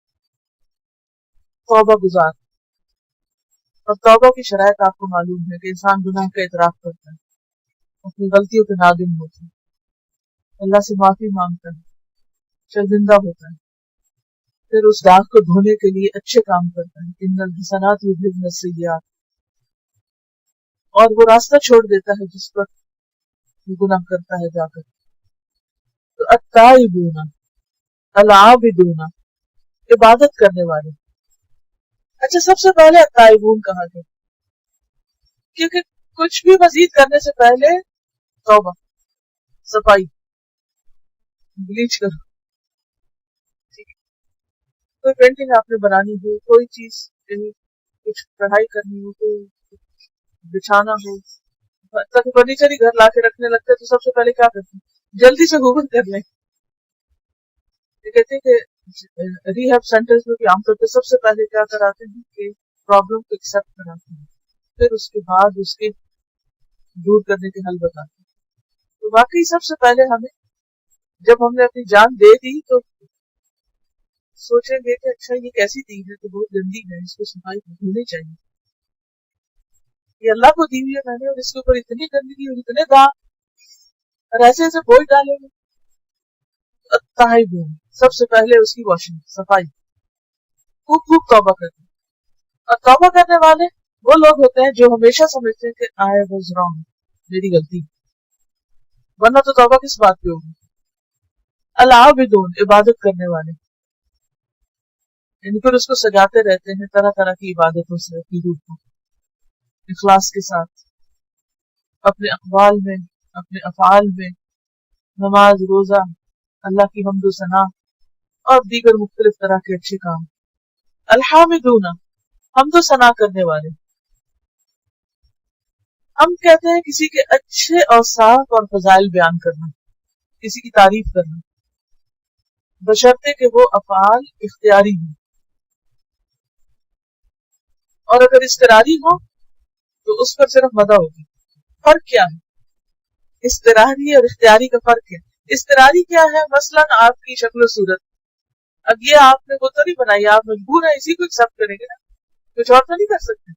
توبہ گزار. اور توبہ کی شرائط آپ کو معلوم ہے کہ انسان گناہ کا اعتراف کرتا ہے، اپنی غلطیوں پہ نادم ہوتا ہے، اللہ سے معافی مانگتا ہے، شرمندہ ہوتا ہے، پھر اس داغ کو دھونے کے لیے اچھے کام کرتا ہے. ان الحسنات یذہبن السیئات، اور وہ راستہ چھوڑ دیتا ہے جس پر گناہ کرتا ہے جا کر. تو التائبون العابدون، عبادت کرنے والے. اچھا سب سے پہلے التائبون کہا گیا کیونکہ کچھ بھی مزید کرنے سے پہلے توبہ، صفائی، بلیچ کرو. کوئی پینٹنگ آپ نے بنانی ہو، کوئی چیز کچھ پڑھائی کرنی ہو، کوئی بچھانا ہو، تک فرنیچر ہی گھر لا کے رکھنے لگتے تو سب سے پہلے کیا کرتے ہیں؟ جلدی سے گوگل کر لیں. یہ کہتے ہیں کہ ریہیب سینٹرز میں بھی عام طور پہ سب سے پہلے کیا کراتے ہیں کہ پرابلم کو ایکسپٹ کراتے ہیں، پھر اس کے بعد اس کے دور کرنے کے حل بتاتے ہیں. تو واقعی سب سے پہلے ہمیں جب ہم نے اپنی جان دے دی تو سوچیں گے کہ اچھا یہ کیسی دی ہے، تو بہت گندی ہے، اس کو صفائی ہونی چاہیے. یہ اللہ کو دی ہوئی ہے میں نے، اور اس کے اوپر اتنی گندگی اور اتنے داغ اور ایسے ایسے بوجھ ڈالے گے. التائبون، سب سے پہلے اس کی واشنگ، صفائی، خوب خوب توبہ کرتے. اور توبہ کرنے والے وہ لوگ ہوتے ہیں جو ہمیشہ سمجھتے ہیں کہ I was wrong، میری غلطی، ورنہ تو توبہ کس بات پہ ہوگی۔ العابدون، عبادت کرنے والے، یعنی پھر اس کو سجاتے رہتے ہیں طرح طرح کی عبادتوں سے اپنی روح کو اخلاص کے ساتھ، اپنے اقوال میں، اپنے افعال میں، نماز، روزہ، اللہ کی حمد و ثنا اور دیگر مختلف طرح کے اچھے کام۔ الحامدون، حمد و ثنا کرنے والے، ہم کہتے ہیں کسی کے اچھے اوصاف اور فضائل بیان کرنا، کسی کی تعریف کرنا، بشرطے کہ وہ افعال اختیاری ہوں، اور اگر اضطراری ہو تو اس پر صرف مدح ہوگی۔ فرق کیا ہے اضطراری اور اختیاری کا فرق ہے؟ اضطراری کیا ہے؟ مثلاً آپ کی شکل و صورت، اب یہ آپ نے وہ تو نہیں بنائی، آپ مجبور ہیں اسی کو ایکسپٹ کریں گے نا، کچھ اور تو نہیں کر سکتے۔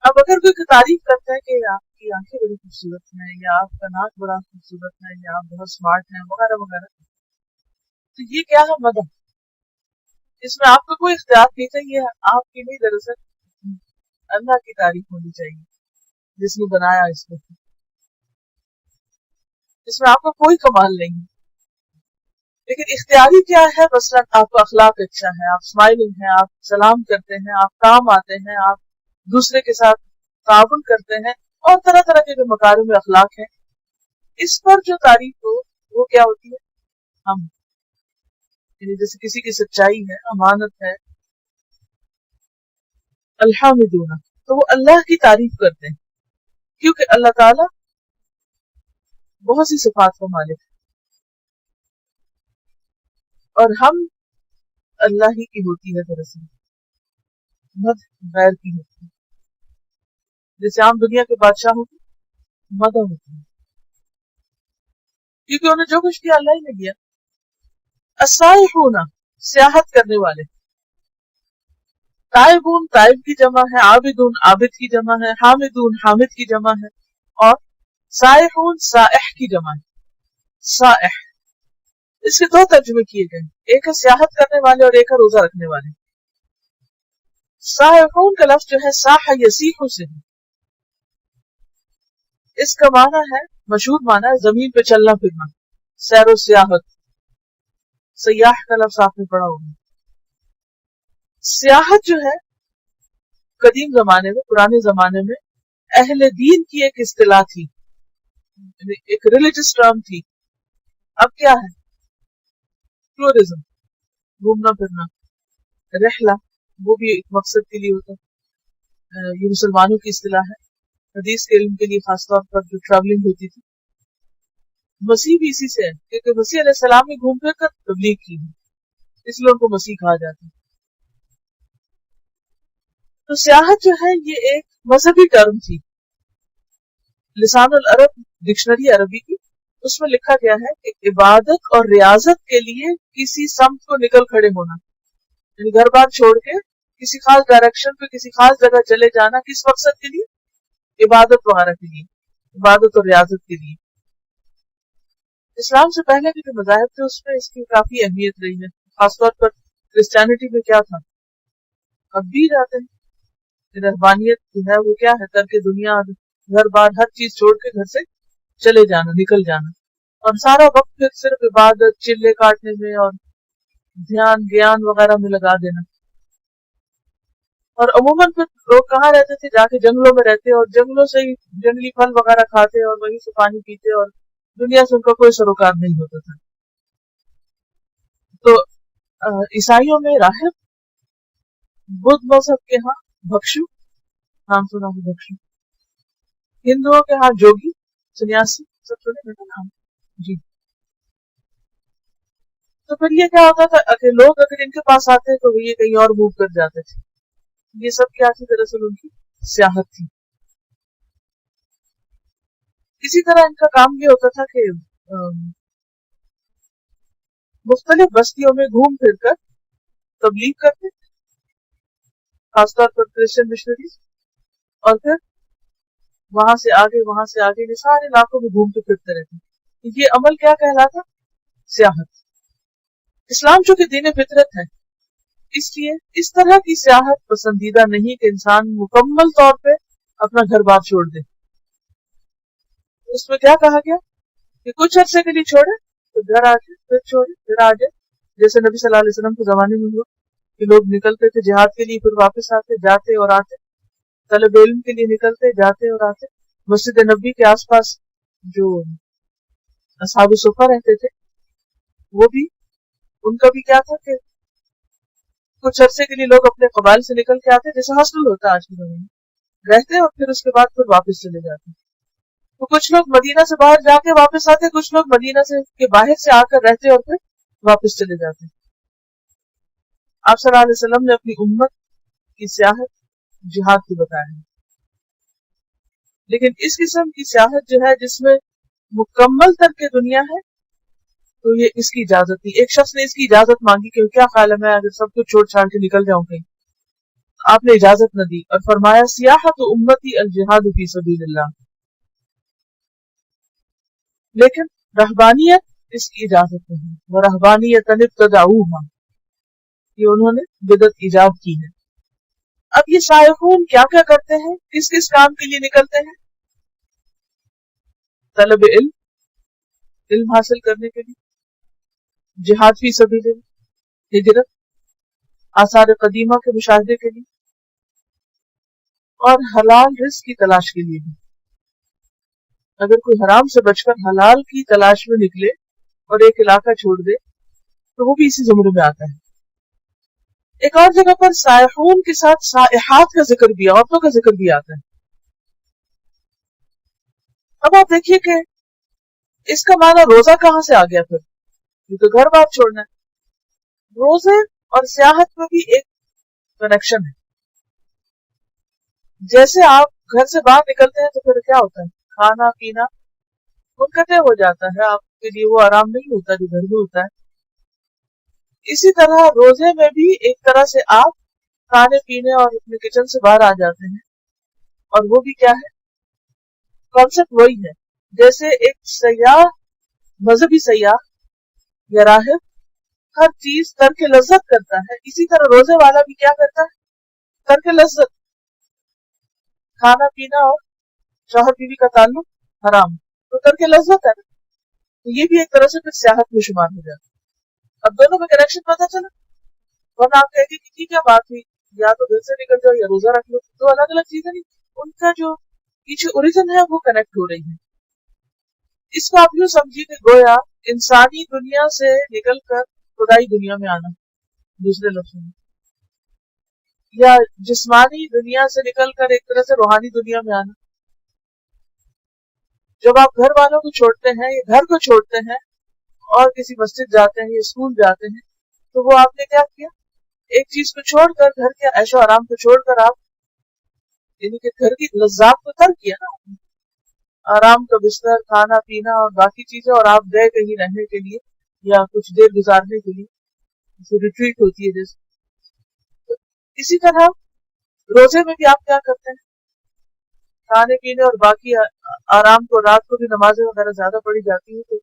اب اگر کوئی تعریف کرتا ہے کہ آپ کی آنکھیں بڑی خوبصورت ہیں، یا آپ کا ناک بڑا خوبصورت ہے، یا آپ بہت اسمارٹ ہیں وغیرہ وغیرہ، تو یہ کیا ہے؟ مدح۔ اس میں آپ کا کوئی اختیار نہیں تھا، یہ آپ کی نہیں، دراصل اللہ کی تعریف ہونی چاہیے جس نے بنایا اس کو، اس میں آپ کا کوئی کمال نہیں ہے۔ لیکن اختیاری کیا ہے؟ مثلاً آپ کا اخلاق اچھا ہے، آپ اسمائلنگ ہیں، آپ سلام کرتے ہیں، آپ کام آتے ہیں، آپ دوسرے کے ساتھ تعاون کرتے ہیں، اور طرح طرح کے جو مکارم اخلاق ہیں، اس پر جو تعریف ہو وہ کیا ہوتی ہے؟ ہم، یعنی جیسے کسی کی سچائی ہے، امانت ہے، الحمدللہ، تو وہ اللہ کی تعریف کرتے ہیں، کیونکہ اللہ تعالی بہت سی صفات کا مالک ہے، اور ہم اللہ ہی کی ہوتی ہے، دراصل مدح غیر کی ہوتی ہے۔ جیسے عام دنیا کے بادشاہوں کی مدح ہوتی ہے، کیونکہ انہیں جو کچھ کیا اللہ ہی نے دیا۔ السائحون، سیاحت کرنے والے، تائبون تائب کی جمع ہے، عابدون عابد کی جمع ہے، حامدون حامد کی جمع ہے، اور سائحون سائح کی جمع ہے۔ سائح، اس کے دو ترجمے کیے گئے، ایک ہے سیاحت کرنے والے اور ایک ہے روزہ رکھنے والے۔ سائحون کا لفظ جو ہے ساح یسیح سے ہے، اس کا معنی ہے، مشہور معنی ہے زمین پہ چلنا پھرنا، سیر و سیاحت۔ سیاح کا لفظ آپ نے پڑھا ہوگا۔ سیاحت جو ہے قدیم زمانے میں، پرانے زمانے میں اہل دین کی ایک اصطلاح تھی، ایک ریلیجس ٹرم تھی۔ اب کیا ہے؟ ٹورزم، گھومنا پھرنا، رحلہ، وہ بھی ایک مقصد کے لیے ہوتا ہے، یہ مسلمانوں کی اصطلاح ہے۔ حدیث کے علم کے لیے خاص طور پر جو ٹریولنگ ہوتی تھی، مسیح بھی اسی سے ہے، کیونکہ مسیح علیہ السلام نے گھوم پھر کر تبلیغ کی ہے، اس لیے ان کو مسیح کہا جاتا ہے۔ تو سیاحت جو ہے یہ ایک مذہبی ٹرم تھی۔ لسان العرب، ڈکشنری عربی کی، اس میں لکھا گیا ہے کہ عبادت اور ریاضت کے لیے کسی سمت کو نکل کھڑے ہونا، یعنی گھر بار چھوڑ کے کسی خاص ڈائریکشن پہ کسی خاص جگہ چلے جانا، کس مقصد کے لیے؟ عبادت وغیرہ کے لیے، عبادت اور ریاضت کے لیے۔ اسلام سے پہلے کے جو مذاہب تھے اس میں اس کی کافی اہمیت رہی ہے، خاص طور پر کرسچینٹی میں کیا تھا، اب بھی جاتے ہیں، رہبانیت جو ہے وہ کیا ہے؟ ترک دنیا، گھر بار ہر چیز چھوڑ کے گھر سے چلے جانا، نکل جانا، اور سارا وقت پھر صرف عبادت، چلے کاٹنے میں اور دھیان گیان وغیرہ میں لگا دینا۔ اور عموماً پھر لوگ کہاں رہتے تھے؟ جا کے جنگلوں میں رہتے، اور جنگلوں سے ہی جنگلی پھل وغیرہ کھاتے اور وہیں سے پانی پیتے، اور دنیا سے ان کا کوئی سروکار نہیں ہوتا تھا۔ تو عیسائیوں میں راہب، بدھ مذہب کے ہاں بھکشو، نام سنا ہے بھکشو، ہندوؤں کے ہاں جوگی، سنیاسی، سب سنے ہیں نا نام؟ جی۔ تو پھر یہ کیا ہوتا تھا کہ لوگ اگر ان کے پاس آتے تو یہ کہیں اور موو کر جاتے تھے۔ یہ سب کیا تھی؟ دراصل ان کی سیاحت تھی۔ اسی طرح ان کا کام یہ ہوتا تھا کہ مختلف بستیوں میں گھوم پھر کر تبلیغ کرتے، خاص طور پر کرسچن مشنریز، اور پھر وہاں سے آگے یہ سارے علاقوں میں گھومتے پھرتے رہتے۔ یہ عمل کیا کہلاتا؟ سیاحت۔ اسلام چونکہ دین فطرت ہے، اس لیے اس طرح کی سیاحت پسندیدہ نہیں کہ انسان مکمل طور پہ اپنا گھر بار چھوڑ دے. اس میں کیا کہا گیا کہ کچھ عرصے کے لیے چھوڑے تو گھر آ جائے، پھر چھوڑے پھر آ جائے. جیسے نبی صلی اللہ علیہ وسلم کے زمانے میں ہوا کہ لوگ نکلتے تھے جہاد کے لیے، پھر واپس آتے، جاتے اور آتے، طلب علم کے لیے نکلتے، جاتے اور آتے. مسجد نبی کے آس پاس جو اصحاب صفہ رہتے تھے وہ بھی، ان کا بھی کیا تھا کہ کچھ عرصے کے لیے لوگ اپنے قبائل سے نکل کے آتے، جیسے ہاسٹل ہوتا ہے آج کے زمانے میں، رہتے اور پھر اس کے بعد پھر واپس چلے جاتے. تو کچھ لوگ مدینہ سے باہر جا کے واپس آتے، کچھ لوگ مدینہ سے کے باہر سے آ کر رہتے اور پھر واپس چلے جاتے. آپ صلی اللہ علیہ وسلم نے اپنی امت کی سیاحت جہاد کی بتایا ہے، لیکن اس قسم کی سیاحت جو ہے جس میں مکمل ترک دنیا ہے تو یہ اس کی اجازت نہیں. ایک شخص نے اس کی اجازت مانگی کہ کیا خیال ہے میں اگر سب کچھ چھوڑ چھاڑ کے نکل جاؤں کہیں، آپ نے اجازت نہ دی اور فرمایا سیاحت امتی الجہاد فی سبیل اللہ. لیکن رہبانیت اس کی اجازت نہیں، وہ رہبانیت ابتدعوها، یہ انہوں نے بدعت ایجاد کی ہے. اب یہ سائحون کیا کیا کرتے ہیں، کس کس کام کے لیے نکلتے ہیں؟ طلب علم، علم حاصل کرنے کے لیے، جہاد فی سبیل اللہ، ہجرت، آثار قدیمہ کے مشاہدے کے لیے، اور حلال رزق کی تلاش کے لیے بھی. اگر کوئی حرام سے بچ کر حلال کی تلاش میں نکلے اور ایک علاقہ چھوڑ دے تو وہ بھی اسی زمرے میں آتا ہے. ایک اور جگہ پر سائحون کے ساتھ سائحات کا ذکر بھی، عورتوں کا ذکر بھی آتا ہے. اب آپ دیکھیے کہ اس کا معنی روزہ کہاں سے آ گیا پھر؟ یہ تو گھر بار چھوڑنا ہے. روزے اور سیاحت میں بھی ایک کنیکشن ہے. جیسے آپ گھر سے باہر نکلتے ہیں تو پھر کیا ہوتا ہے، کھانا پینا منقطع ہو جاتا ہے، آپ کے لیے وہ آرام نہیں ہوتا جو گھر میں ہوتا ہے. اسی طرح روزے میں بھی ایک طرح سے آپ کھانے پینے اور اپنے کچن سے باہر آ جاتے ہیں، اور وہ بھی کیا ہے، کانسیپٹ وہی ہے. جیسے ایک سیاح، مذہبی سیاح یا راہب ہر چیز ترک لذت کرتا ہے، اسی طرح روزے والا بھی کیا کرتا ہے، ترک لذت. کھانا پینا اور شوہر بیوی کا تعلق حرام، تو ترک لذت ہے نا، تو یہ بھی ایک طرح سے پھر سیاحت میں شمار ہو جاتا ہے. اب دونوں میں کنیکشن پتا چلا، ورنہ آپ کہیں گے کہ کیا بات ہوئی، یا تو گھر سے نکل جاؤ یا روزہ رکھ لو، دو الگ الگ چیزیں نہیں، ان کا جو پیچھے اوریجن ہے وہ کنیکٹ ہو رہی ہے. اس کو آپ یوں سمجھیے کہ گویا انسانی دنیا سے نکل کر خدائی دنیا میں آنا، دوسرے لفظوں میں، یا جسمانی دنیا سے نکل کر ایک طرح سے روحانی دنیا میں آنا. جب آپ گھر والوں کو چھوڑتے ہیں یا گھر کو چھوڑتے ہیں اور کسی مسجد جاتے ہیں یا اسکول جاتے ہیں تو وہ آپ نے کیا کیا، ایک چیز کو چھوڑ کر، گھر کے عیش و آرام کو چھوڑ کر آپ یعنی کہ گھر کی لذات کو ترک کیا نا، آرام کا بستر، کھانا پینا اور باقی چیزیں، اور آپ گئے کہیں رہنے کے لیے یا کچھ دیر گزارنے کے لیے، جیسے ریٹریٹ ہوتی ہے جیسے. تو اسی طرح روزے میں بھی آپ کیا کرتے ہیں، کھانے پینے اور باقی آرام کو، رات کو بھی نمازیں وغیرہ زیادہ پڑھی جاتی ہیں تو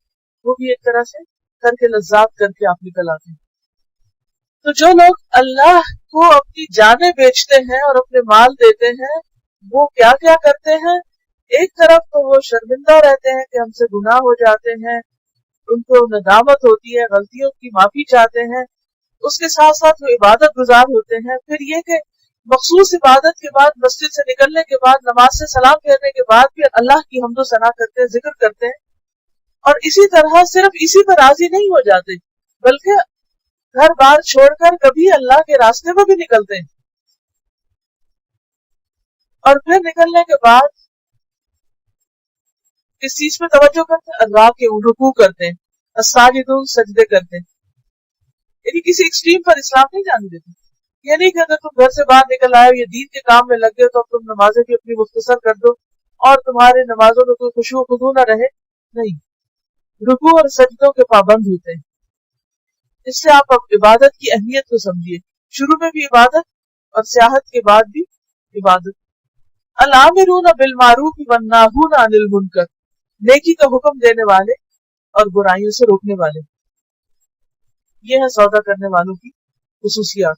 وہ بھی ایک طرح سے ترک لذات کر کے آپ نکل آتے ہیں. تو جو لوگ اللہ کو اپنی جانیں بیچتے ہیں اور اپنے مال دیتے ہیں وہ کیا کیا کرتے ہیں، ایک طرف تو وہ شرمندہ رہتے ہیں کہ ہم سے گناہ ہو جاتے ہیں، ان کو ندامت ہوتی ہے، غلطیوں کی معافی چاہتے ہیں، اس کے ساتھ ساتھ وہ عبادت گزار ہوتے ہیں. پھر یہ کہ مخصوص عبادت کے بعد، مسجد سے نکلنے کے بعد، نماز سے سلام پھیرنے کے بعد بھی اللہ کی حمد و ثنا کرتے ہیں، ذکر کرتے ہیں. اور اسی طرح صرف اسی پر راضی نہیں ہو جاتے بلکہ گھر بار چھوڑ کر کبھی اللہ کے راستے میں بھی نکلتے ہیں، اور پھر نکلنے کے بعد کس چیز پہ توجہ کرتے ہیں، اللہ کے رکوع کرتے ہیں، الساجدون سجدے کرتے ہیں. یعنی کسی ایکسٹریم پر اسلام نہیں جانے دیتے. یہ نہیں کہ اگر تم گھر سے باہر نکل آئے ہو یا دین کے کام میں لگ گئے تو اب تم نمازیں بھی اپنی مختصر کر دو اور تمہارے نمازوں میں کوئی خشوع و خضوع نہ رہے. نہیں، رکوع اور سجدوں کے پابند ہوتے ہیں. اس سے آپ اب عبادت کی اہمیت کو سمجھیے، شروع میں بھی عبادت اور سیاحت کے بعد بھی عبادت. العامرون بالمعروف والناہون عن المنکر، نیکی کا حکم دینے والے اور برائیوں سے روکنے والے. یہ ہے سودا کرنے والوں کی خصوصیات.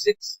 6,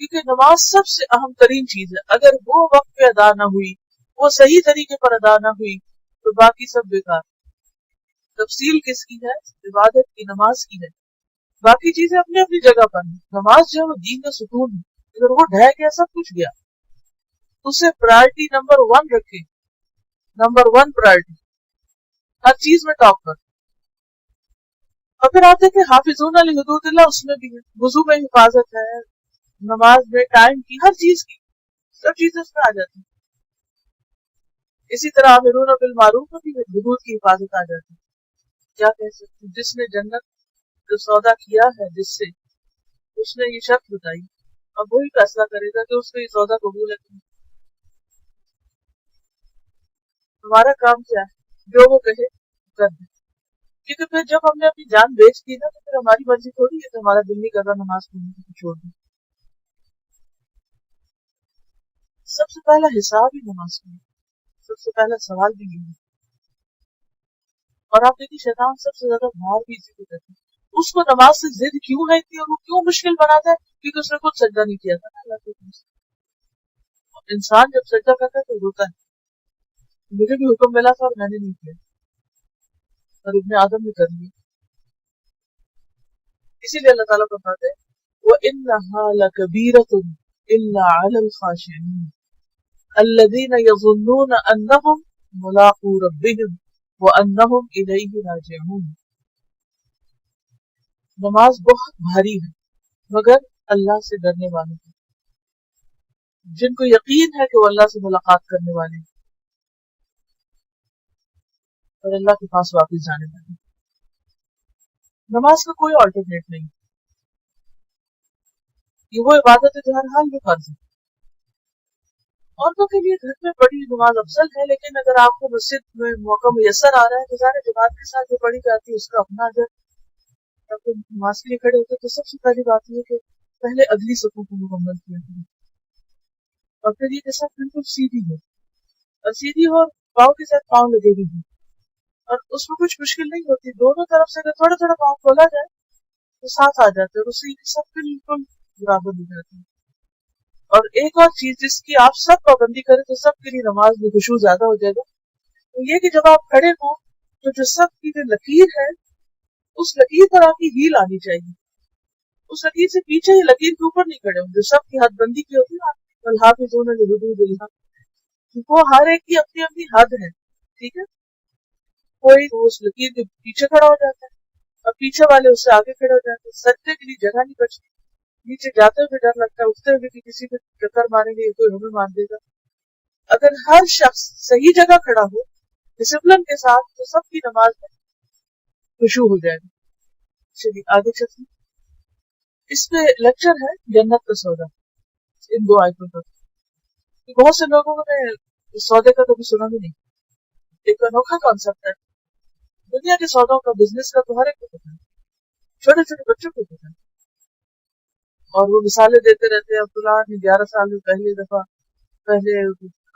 کیونکہ نماز سب سے اہم ترین چیز ہے. اگر وہ وقت پہ ادا نہ ہوئی، وہ صحیح طریقے پر ادا نہ ہوئی، تو باقی سب بیکار. تفصیل کس کی ہے؟ عبادت کی، نماز کی ہے. باقی چیزیں اپنی اپنی جگہ پر ہیں. نماز جو ہے وہ دین کا ستون ہے. اگر وہ ڈھہ گیا سب کچھ گیا. اسے پرائرٹی نمبر 1 رکھے. نمبر 1 پرائرٹی ہر چیز میں ٹاپ پر. اور پھر آتے کہ حافظون لحدود اللہ، اس میں بھی ہے. وضو میں حفاظت ہے، نماز میں ٹائم کی، ہر چیز کی، سب چیزیں اس میں آ جاتی ہیں. اسی طرح آمرون بالمعروف میں بھی حدود کی حفاظت آ جاتی ہے. کیا کہہ سکتے ہیں؟ جس نے جنت جو سودا کیا ہے، جس سے اس نے یہ شرط بتائی، اب وہی فیصلہ کرے گا کہ اس کو یہ سودا قبول ہے کہ نہیں. ہمارا کام کیا ہے؟ جو وہ کہے کر دیں. کیونکہ پھر جب ہم نے اپنی جان بیچ دی نا، تو پھر ہماری مرضی تھوڑی ہے کہ ہمارا دل نہیں کر رہا نماز پڑھنے کو چھوڑ دیں. سب سے پہلا حساب ہی نماز کا ہے. سب سے پہلا سوال بھی یہ ہے. اور آپ دیکھیے شیطان سب سے زیادہ مار بھی اسی کو کرتے ہیں. اس کو نماز سے ضد کیوں ہے اتنی، اور وہ کیوں مشکل بناتا ہے؟ کیونکہ اس نے خود سجدہ نہیں کیا تھا نا اللہ کے حکم سے. انسان جب سجدہ کرتا ہے تو روتا ہے، مجھے بھی حکم ملا تھا اور میں نے نہیں کیا، اور ابن آدم نے کر لیا. اسی لیے اللہ تعالیٰ فرماتے ہیں وَإِنَّهَا لَكَبِيرَةٌ إِلَّا عَلَى الْخَاشِعِينَ الَّذِينَ يَظُنُّونَ أَنَّهُمْ مُلَاقُو رَبِّهِمْ وَأَنَّهُمْ إِلَيْهِ رَاجِعُونَ. نماز بہت بھاری ہے مگر اللہ سے ڈرنے والوں کو، جن کو یقین ہے کہ وہ اللہ سے ملاقات کرنے والے ہیں اور اللہ کے پاس واپس جانے والے ہیں. نماز کا کوئی آلٹرنیٹ نہیں. یہ وہ عبادت ہے جو ہر حال میں فرض ہے. عورتوں کے لیے گھر میں پڑھی نماز افضل ہے، لیکن اگر آپ کو مسجد میں موقع میسر آ رہا ہے تو ظاہر جماعت کے ساتھ جو پڑھی جاتی ہے اس کا اپنا اجر. جب تم نماز کے لیے کھڑے ہوتے تو سب سے پہلی بات یہ کہ پہلے اگلی صفوں کو مکمل کیا کریں، اور پھر یہ کہ سب بالکل سیدھی ہو، اور سیدھی ہو، پاؤں کے ساتھ پاؤں لگے ہوئے ہوں، اور اس میں کچھ مشکل نہیں ہوتی. دونوں طرف سے اگر تھوڑا تھوڑا پاؤں کھولا جائے تو ساتھ آ جاتے ہیں، اور اس سے سب بالکل برابر ہو جاتے ہیں. اور ایک اور چیز جس کی آپ سب پابندی کریں تو سب کے لیے نماز میں خشوع زیادہ ہو جائے گا، تو یہ کہ جب آپ کھڑے ہوں تو جو سب کی جو لکیر ہے اس لکیر پر آپ کی ہیل آنی چاہیے. اس لکیر سے پیچھے ہی لکیر کے اوپر نہیں کھڑے ہوں. جو سب کی حد بندی کی ہوتی ہے نا، والحافظون لحدود اللہ، وہ ہر ایک کی اپنی اپنی حد ہے. ٹھیک ہے، کوئی اس لکیر کے پیچھے کھڑا ہو جاتا ہے اور پیچھے والے اس سے آگے کھڑے ہو جاتے ہیں. سجدے کے لیے جگہ نہیں بچتی. نیچے جاتے ہوئے ڈر لگتا ہے، اٹھتے ہوئے کہ کسی کو چکر ماریں گے، کوئی ہمیں مار دے گا. اگر ہر شخص صحیح جگہ کھڑا ہو ڈسپلن کے ساتھ تو سب کی نماز میں خشوع ہو جائے گا. چلیے آگے چلتے ہیں. اس پہ لیکچر ہے جنت کا سودا، ان 2 آیتوں پر. بہت سے لوگوں نے اس سودے کا کبھی سنا بھی نہیں. ایک انوکھا کانسیپٹ ہے. دنیا کے سودوں کا، بزنس کا تو ہر ایک کو پتا ہے، چھوٹے چھوٹے بچوں کو پتا ہے، اور وہ مثالیں دیتے رہتے ہیں. فلاں 11 سال میں پہلی دفعہ پہلے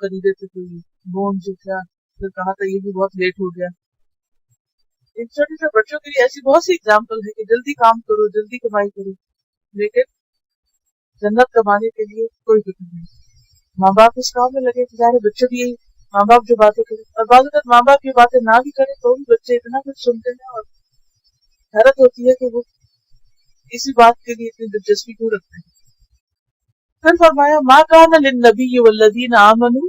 خریدے تھے کوئی بون جو تھا، پھر کہا تھا یہ بھی بہت لیٹ ہو گیا. ان چھوٹے چھوٹے بچوں کے لیے ایسی بہت سی اگزامپل ہے کہ جلدی کام کرو، جلدی کمائی کرو، لیکن جنت کمانے کے لیے کوئی فکر نہیں. ماں باپ اس کام میں لگے، سارے بچے بھی یہی ماں باپ جو باتیں کریں، اور بعض اوقات ماں باپ کی باتیں نہ بھی کریں تو بھی بچے اتنا کچھ سنتے ہیں، اور حیرت ہوتی ہے کہ وہ اسی بات کے لیے اتنی دلچسپی کیوں رکھتے ہیں. پھر فرمایا ما کان للنبی والذین آمنوا،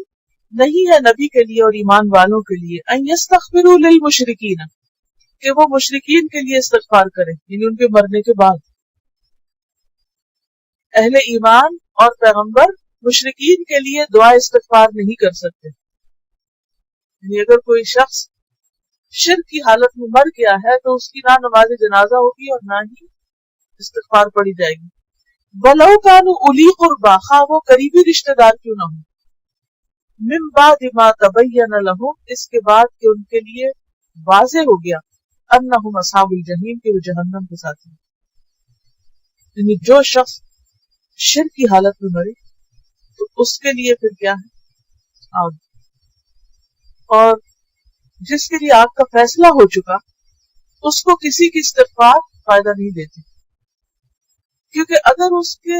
نہیں ہے نبی کے لیے اور ایمان والوں کے لیے ان یستغفروا للمشرکین، کہ وہ مشرکین کے لیے استغفار کریں، یعنی ان کے مرنے کے بعد. اہل ایمان اور پیغمبر مشرکین کے لیے دعا استغفار نہیں کر سکتے. یعنی اگر کوئی شخص شرک کی حالت میں مر گیا ہے تو اس کی نہ نماز جنازہ ہوگی اور نہ ہی استغفار پڑھی جائے گی. وَلَوْ كَانُوا أُولِي قُرْبَىٰ، خواہ وہ قریبی رشتہ دار کیوں نہ ہوں. مِن بَعْدِ مَا تَبَيَّنَ لَهُمْ، اس کے بعد کہ ان کے لیے واضح ہو گیا أَنَّهُمْ أَصْحَابُ الْجَحِيمِ، کہ وہ جہنم کے ساتھی ہیں. یعنی جو شخص شرک کی حالت میں مرے تو اس کے لیے پھر کیا ہے؟ آگ. اور جس کے لیے آگ کا فیصلہ ہو چکا اس کو کسی کی استغفار فائدہ نہیں دیتی، کیونکہ اگر اس کے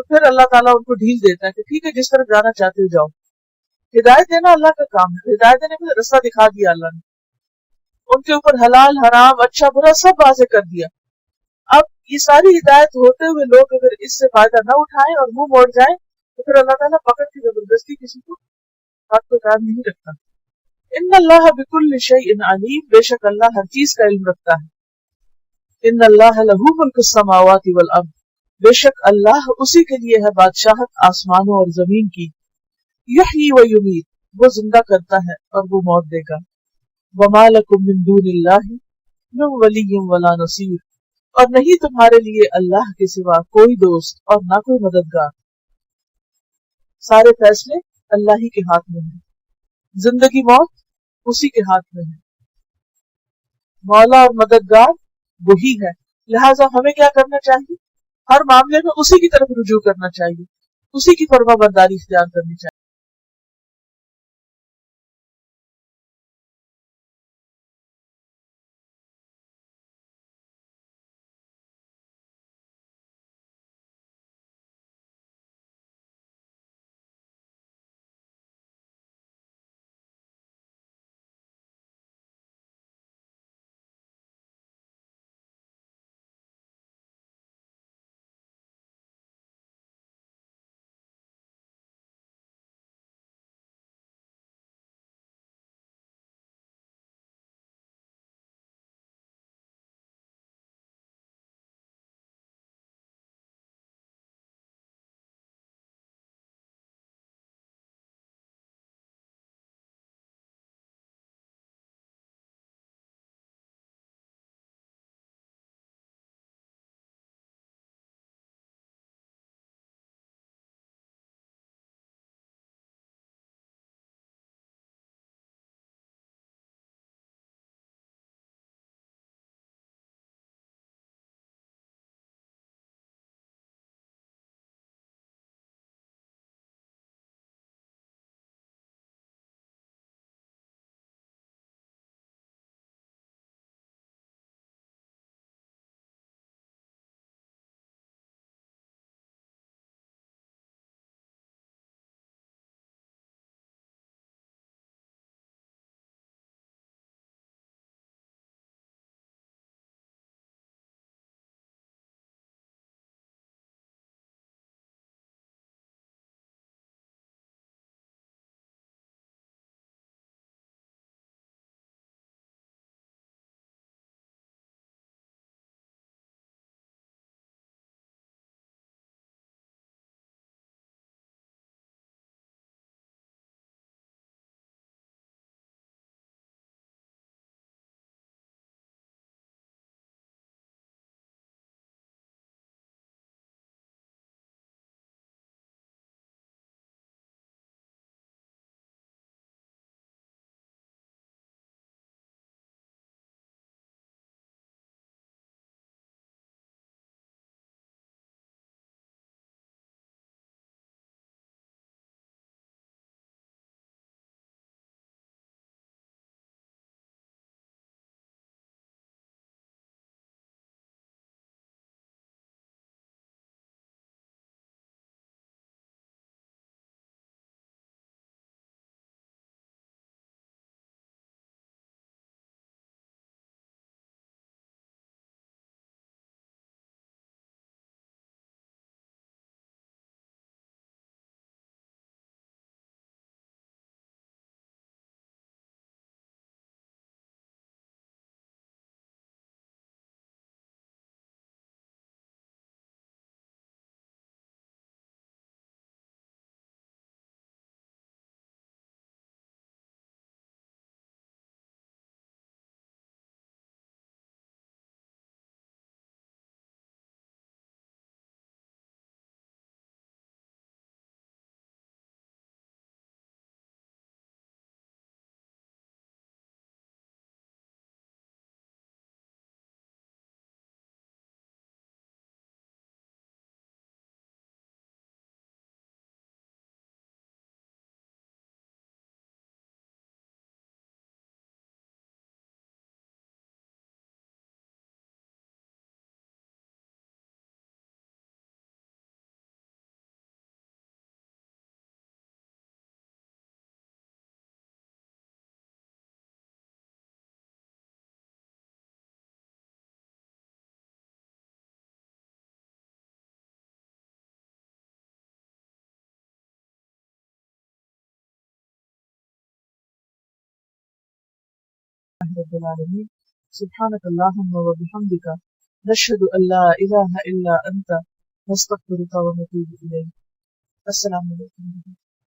تو پھر اللہ تعالیٰ ان کو ڈھیل دیتا ہے کہ ٹھیک ہے جس طرف جانا چاہتے ہو جاؤ. ہدایت دینا اللہ کا کام ہے. ہدایت دینے میں رستہ دکھا دیا اللہ نے, ان کے اوپر حلال حرام اچھا برا سب واضح کر دیا. اب یہ ساری ہدایت ہوتے ہوئے لوگ اگر اس سے فائدہ نہ اٹھائیں اور منہ موڑ جائیں تو پھر اللہ تعالیٰ پکڑ کی زبردستی کسی کو ہاتھ پہ کام نہیں رکھتا. ان اللہ بکل شیء علیم, بے شک اللہ ہر چیز کا علم رکھتا ہے. ان اللہ لہ ملک السماوات والارض, بے شک اللہ اسی کے لیے ہے بادشاہت آسمانوں اور زمین کی. یحیی و یمیت, وہ زندہ کرتا ہے اور وہ موت دے گا. وما لکم من دون اللہ من ولی ولا نصیر, اور نہیں تمہارے لیے اللہ کے سوا کوئی دوست اور نہ کوئی مددگار. سارے فیصلے اللہ ہی کے ہاتھ میں ہیں, زندگی موت اسی کے ہاتھ میں ہے. مولا اور مددگار وہی ہے. لہٰذا ہمیں کیا کرنا چاہیے؟ ہر معاملے میں اسی کی طرف رجوع کرنا چاہیے, اسی کی فرما برداری اختیار کرنی چاہیے. رب العالمین. سبحانک اللہم و بحمدک نشہد ان لا الہ الا انت نستغفرک و نتوب الیک. السلام علیکم.